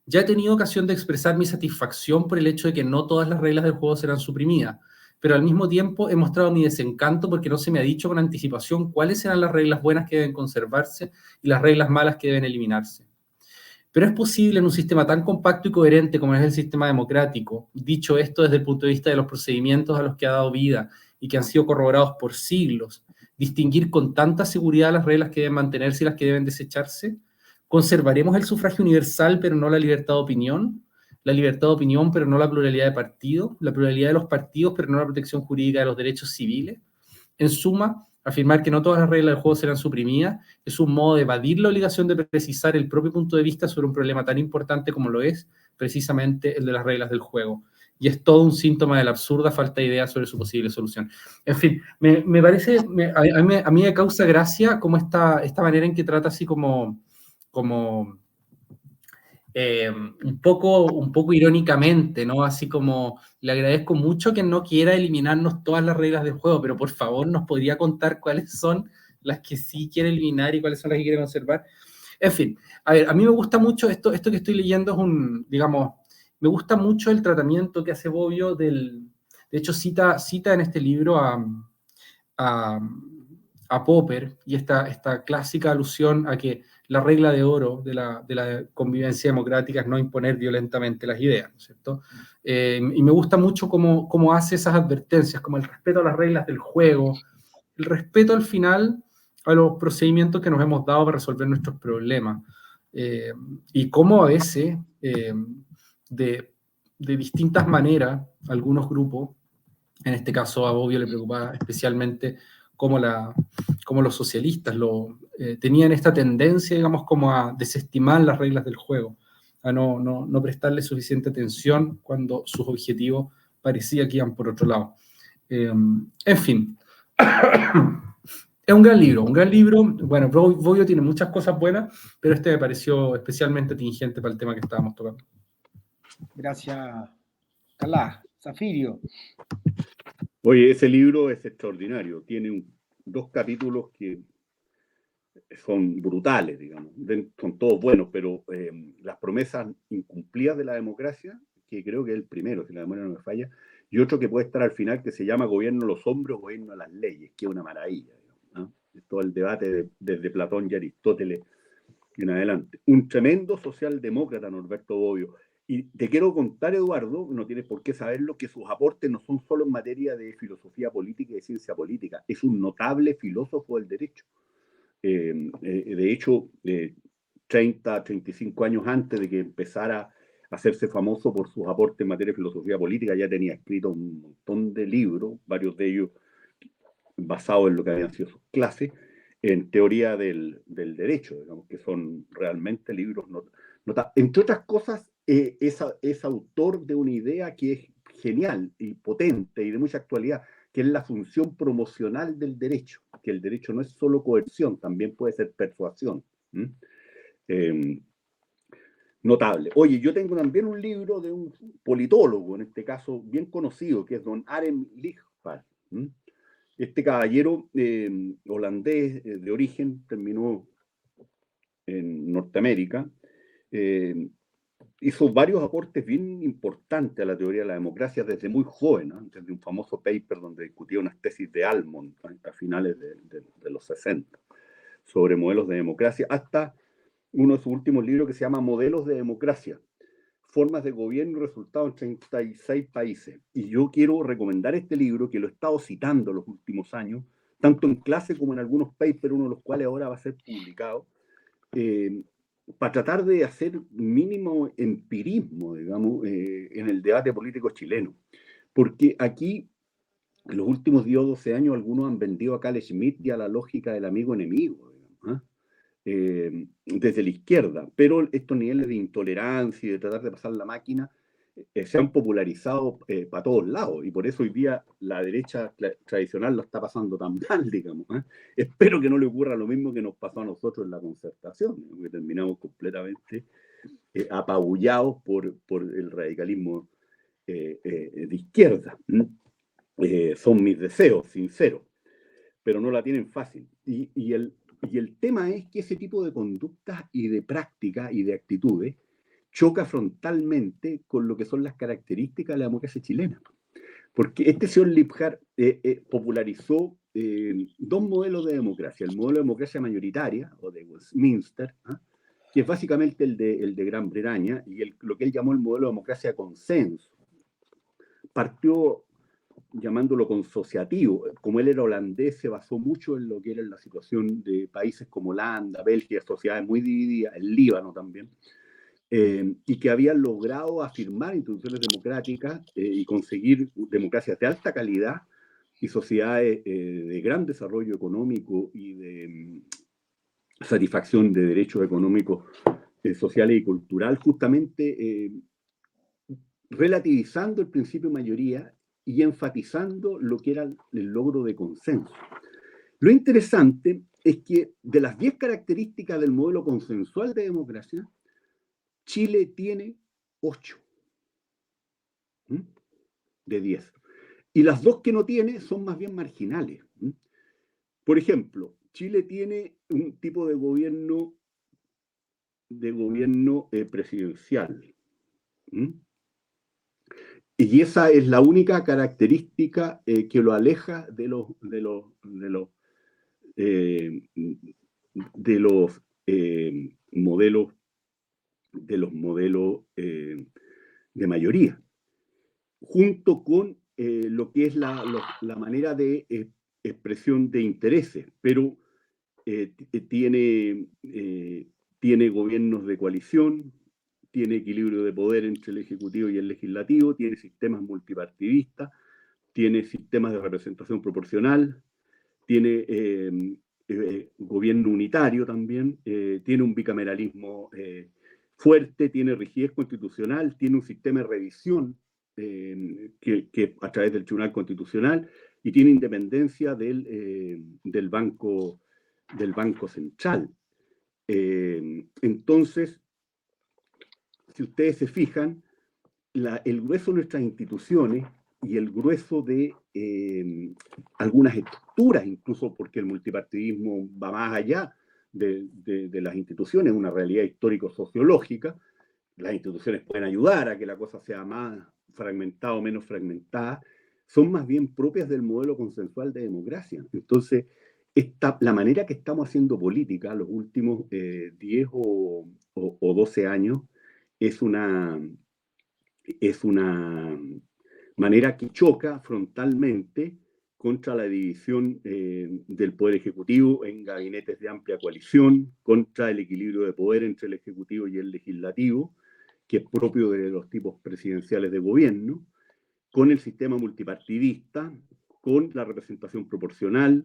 Ya he tenido ocasión de expresar mi satisfacción por el hecho de que no todas las reglas del juego serán suprimidas, pero al mismo tiempo he mostrado mi desencanto porque no se me ha dicho con anticipación cuáles serán las reglas buenas que deben conservarse y las reglas malas que deben eliminarse. Pero es posible en un sistema tan compacto y coherente como es el sistema democrático, dicho esto desde el punto de vista de los procedimientos a los que ha dado vida y que han sido corroborados por siglos, distinguir con tanta seguridad las reglas que deben mantenerse y las que deben desecharse. ¿Conservaremos el sufragio universal pero no la libertad de opinión? ¿La libertad de opinión pero no la pluralidad de partidos? ¿La pluralidad de los partidos pero no la protección jurídica de los derechos civiles? En suma, afirmar que no todas las reglas del juego serán suprimidas es un modo de evadir la obligación de precisar el propio punto de vista sobre un problema tan importante como lo es precisamente el de las reglas del juego. Y es todo un síntoma de la absurda falta de ideas sobre su posible solución. En fin, me parece, a mí me causa gracia como esta manera en que trata así como un poco irónicamente, ¿no? Así como, le agradezco mucho que no quiera eliminarnos todas las reglas del juego, pero por favor nos podría contar cuáles son las que sí quiere eliminar y cuáles son las que quiere conservar. En fin, a ver, a mí me gusta mucho esto que estoy leyendo, es digamos, me gusta mucho el tratamiento que hace Bobbio de hecho cita en este libro a Popper y esta clásica alusión a que la regla de oro de la convivencia democrática es no imponer violentamente las ideas, ¿no es cierto? Y me gusta mucho cómo hace esas advertencias, como el respeto a las reglas del juego, el respeto al final a los procedimientos que nos hemos dado para resolver nuestros problemas, y cómo a veces, de distintas maneras, algunos grupos, en este caso a Bobbio le preocupaba especialmente cómo los socialistas tenían esta tendencia, digamos, como a desestimar las reglas del juego, a no prestarle suficiente atención cuando sus objetivos parecía que iban por otro lado. En fin, es un gran libro. Bueno, Bobbio tiene muchas cosas buenas, pero este me pareció especialmente tingente para el tema que estábamos tocando. Gracias, Calá. Zafirio. Oye, ese libro es extraordinario. Tiene 2 capítulos que son brutales, digamos. Son todos buenos, pero las promesas incumplidas de la democracia, que creo que es el primero, si la memoria no me falla, y otro que puede estar al final, que se llama Gobierno a los hombres o Gobierno a las leyes, que es una maravilla, digamos, ¿no? Es todo el debate desde Platón y Aristóteles en adelante. Un tremendo socialdemócrata, Norberto Bobbio. Y te quiero contar, Eduardo, no tienes por qué saberlo, que sus aportes no son solo en materia de filosofía política y de ciencia política. Es un notable filósofo del derecho. De hecho, 30, 35 años antes de que empezara a hacerse famoso por sus aportes en materia de filosofía política, ya tenía escrito un montón de libros, varios de ellos basados en lo que habían sido sus clases, en teoría del derecho, digamos, que son realmente libros notables. Entre otras cosas, es autor de una idea que es genial y potente y de mucha actualidad, que es la función promocional del derecho, que el derecho no es solo coerción, también puede ser persuasión. Notable. Oye, yo tengo también un libro de un politólogo, en este caso bien conocido, que es don Arend Lichtvar. Este caballero holandés de origen, terminó en Norteamérica, hizo varios aportes bien importantes a la teoría de la democracia desde muy joven, ¿no? Desde un famoso paper donde discutía unas tesis de Almond a finales de los 60 sobre modelos de democracia, hasta uno de sus últimos libros que se llama Modelos de Democracia, formas de gobierno y resultados en 36 países. Y yo quiero recomendar este libro, que lo he estado citando los últimos años, tanto en clase como en algunos papers, uno de los cuales ahora va a ser publicado, para tratar de hacer mínimo empirismo, digamos, en el debate político chileno. Porque aquí, en los últimos 10 o 12 años, algunos han vendido a Carl Schmitt y a la lógica del amigo-enemigo, digamos, desde la izquierda, pero estos niveles de intolerancia y de tratar de pasar la máquina se han popularizado para todos lados, y por eso hoy día la derecha tradicional lo está pasando tan mal, digamos. Espero que no le ocurra lo mismo que nos pasó a nosotros en la Concertación, que terminamos completamente apabullados por el radicalismo de izquierda. Son mis deseos sinceros, pero no la tienen fácil. Y el tema es que ese tipo de conductas y de prácticas y de actitudes choca frontalmente con lo que son las características de la democracia chilena. Porque este señor Liphart popularizó 2 modelos de democracia. El modelo de democracia mayoritaria, o de Westminster, que es básicamente el de Gran Bretaña, y lo que él llamó el modelo de democracia de consenso. Partió llamándolo consociativo. Como él era holandés, se basó mucho en lo que era la situación de países como Holanda, Bélgica, sociedades muy divididas, el Líbano también, y que habían logrado afirmar instituciones democráticas y conseguir democracias de alta calidad y sociedades de gran desarrollo económico y de satisfacción de derechos económicos, sociales y culturales, justamente relativizando el principio de mayoría y enfatizando lo que era el logro de consenso. Lo interesante es que de las 10 características del modelo consensual de democracia, Chile tiene 8 de 10. Y las 2 que no tiene son más bien marginales. Por ejemplo, Chile tiene un tipo de gobierno presidencial. ¿Mm? Y esa es la única característica que lo aleja de los modelos de mayoría, junto con lo que es la manera de expresión de intereses, pero tiene gobiernos de coalición, tiene equilibrio de poder entre el Ejecutivo y el Legislativo, tiene sistemas multipartidistas, tiene sistemas de representación proporcional, tiene gobierno unitario también, tiene un bicameralismo fuerte, tiene rigidez constitucional, tiene un sistema de revisión que a través del Tribunal Constitucional, y tiene independencia del Banco Central. Entonces, si ustedes se fijan, el grueso de nuestras instituciones y el grueso de algunas estructuras, incluso porque el multipartidismo va más allá de las instituciones, una realidad histórico-sociológica. Las instituciones pueden ayudar a que la cosa sea más fragmentada o menos fragmentada, son más bien propias del modelo consensual de democracia. Entonces, la manera que estamos haciendo política los últimos 10 o 12 años es una manera que choca frontalmente contra la división del Poder Ejecutivo en gabinetes de amplia coalición, contra el equilibrio de poder entre el Ejecutivo y el Legislativo, que es propio de los tipos presidenciales de gobierno, con el sistema multipartidista, con la representación proporcional,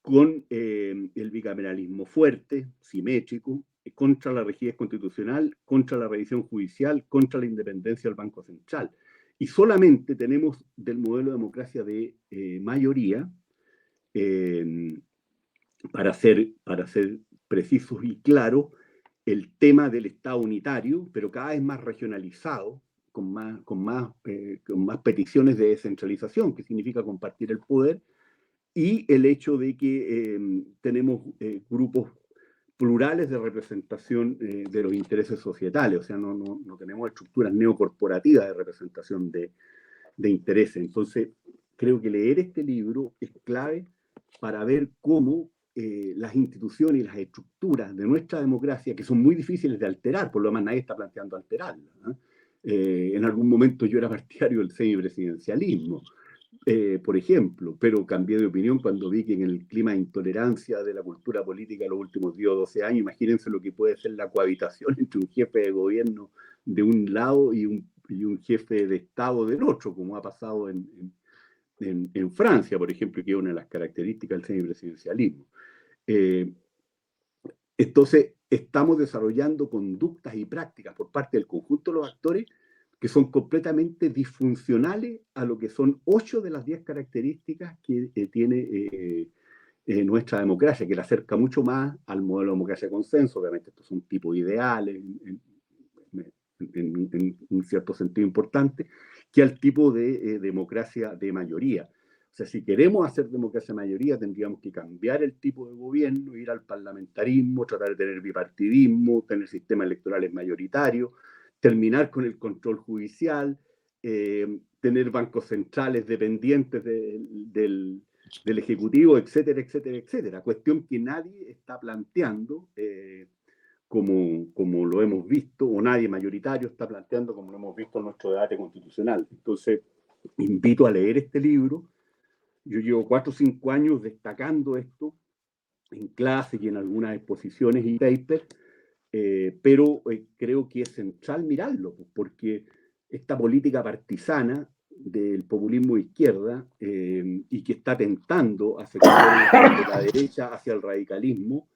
con el bicameralismo fuerte, simétrico, contra la rigidez constitucional, contra la revisión judicial, contra la independencia del Banco Central. Y solamente tenemos del modelo de democracia de mayoría, para ser precisos y claros, el tema del Estado unitario, pero cada vez más regionalizado, con más peticiones de descentralización, que significa compartir el poder, y el hecho de que tenemos grupos plurales de representación de los intereses societales, o sea, no tenemos estructuras neocorporativas de representación de intereses. Entonces, creo que leer este libro es clave para ver cómo las instituciones y las estructuras de nuestra democracia, que son muy difíciles de alterar, por lo demás nadie está planteando alterarlas. En algún momento yo era partidario del semipresidencialismo, por ejemplo, pero cambié de opinión cuando vi que en el clima de intolerancia de la cultura política de los últimos 10 o 12 años, imagínense lo que puede ser la cohabitación entre un jefe de gobierno de un lado y un jefe de Estado del otro, como ha pasado en Francia, por ejemplo, que es una de las características del semipresidencialismo. Entonces, estamos desarrollando conductas y prácticas por parte del conjunto de los actores que son completamente disfuncionales a lo que son 8 de las 10 características que tiene nuestra democracia, que la acerca mucho más al modelo de democracia de consenso. Obviamente estos son tipos ideales en un cierto sentido importante, que al tipo de democracia de mayoría. O sea, si queremos hacer democracia de mayoría, tendríamos que cambiar el tipo de gobierno, ir al parlamentarismo, tratar de tener bipartidismo, tener sistemas electorales mayoritarios, terminar con el control judicial, tener bancos centrales dependientes del Ejecutivo, etcétera, etcétera, etcétera. Cuestión que nadie está planteando, como lo hemos visto, o nadie mayoritario está planteando como lo hemos visto en nuestro debate constitucional. Entonces, invito a leer este libro. Yo llevo 4 o 5 años destacando esto en clases y en algunas exposiciones y papers, pero creo que es central mirarlo, porque esta política partisana del populismo de izquierda y que está tentando a sectores de la derecha hacia el radicalismo,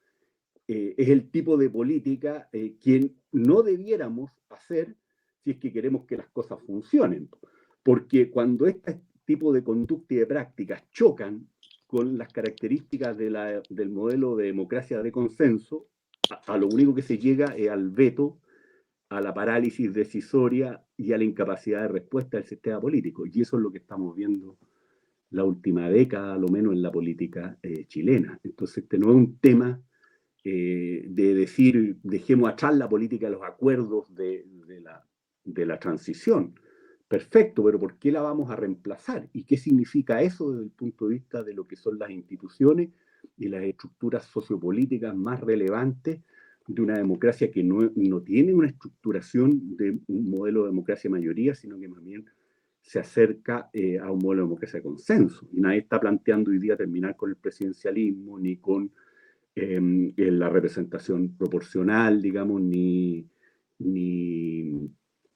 es el tipo de política que no debiéramos hacer si es que queremos que las cosas funcionen. Porque cuando este tipo de conducta y de prácticas chocan con las características del modelo de democracia de consenso, a lo único que se llega es al veto, a la parálisis decisoria y a la incapacidad de respuesta del sistema político. Y eso es lo que estamos viendo la última década, a lo menos en la política chilena. Entonces, este no es un tema de decir, dejemos atrás la política de los acuerdos de la transición. Perfecto, pero ¿por qué la vamos a reemplazar? ¿Y qué significa eso desde el punto de vista de lo que son las instituciones y las estructuras sociopolíticas más relevantes de una democracia que no tiene una estructuración de un modelo de democracia mayoría, sino que más bien se acerca a un modelo de democracia de consenso? Y nadie está planteando hoy día terminar con el presidencialismo, ni con la representación proporcional, digamos, ni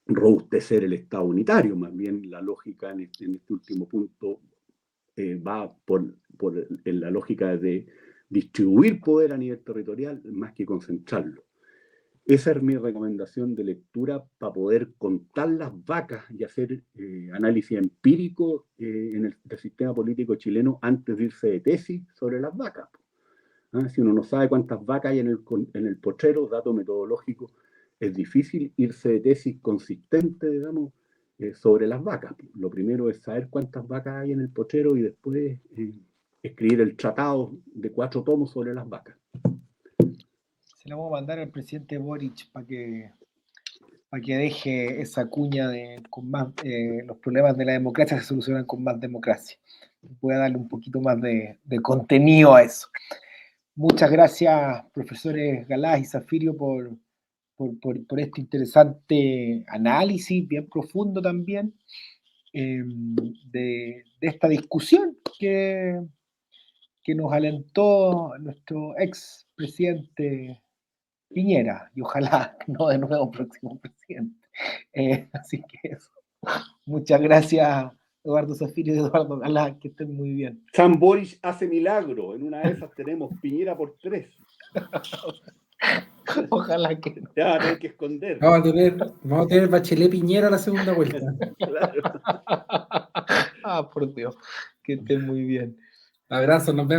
robustecer el Estado unitario. Más bien la lógica en este último punto va en la lógica de distribuir poder a nivel territorial más que concentrarlo. Esa es mi recomendación de lectura para poder contar las vacas y hacer análisis empírico del sistema político chileno antes de irse de tesis sobre las vacas. Si uno no sabe cuántas vacas hay en el potrero, dato metodológico, es difícil irse de tesis consistente, digamos, sobre las vacas. Lo primero es saber cuántas vacas hay en el potrero y después escribir el tratado de 4 tomos sobre las vacas. Se lo vamos a mandar al presidente Boric para que deje esa cuña de con más, los problemas de la democracia se solucionan con más democracia. Voy a darle un poquito más de contenido a eso. Muchas gracias, profesores Galás y Zafirio, por este interesante análisis, bien profundo también, de esta discusión que nos alentó nuestro ex presidente Piñera, y ojalá no de nuevo próximo presidente. Así que eso. Muchas gracias, Eduardo Zafirio y Eduardo Galás, que estén muy bien. San Boris hace milagro, en una de esas tenemos Piñera por 3. Ojalá que no. Ya, no hay que esconder. Vamos a tener Bachelet Piñera la segunda vuelta. Claro. Por Dios, que estén muy bien. Abrazo, nos vemos.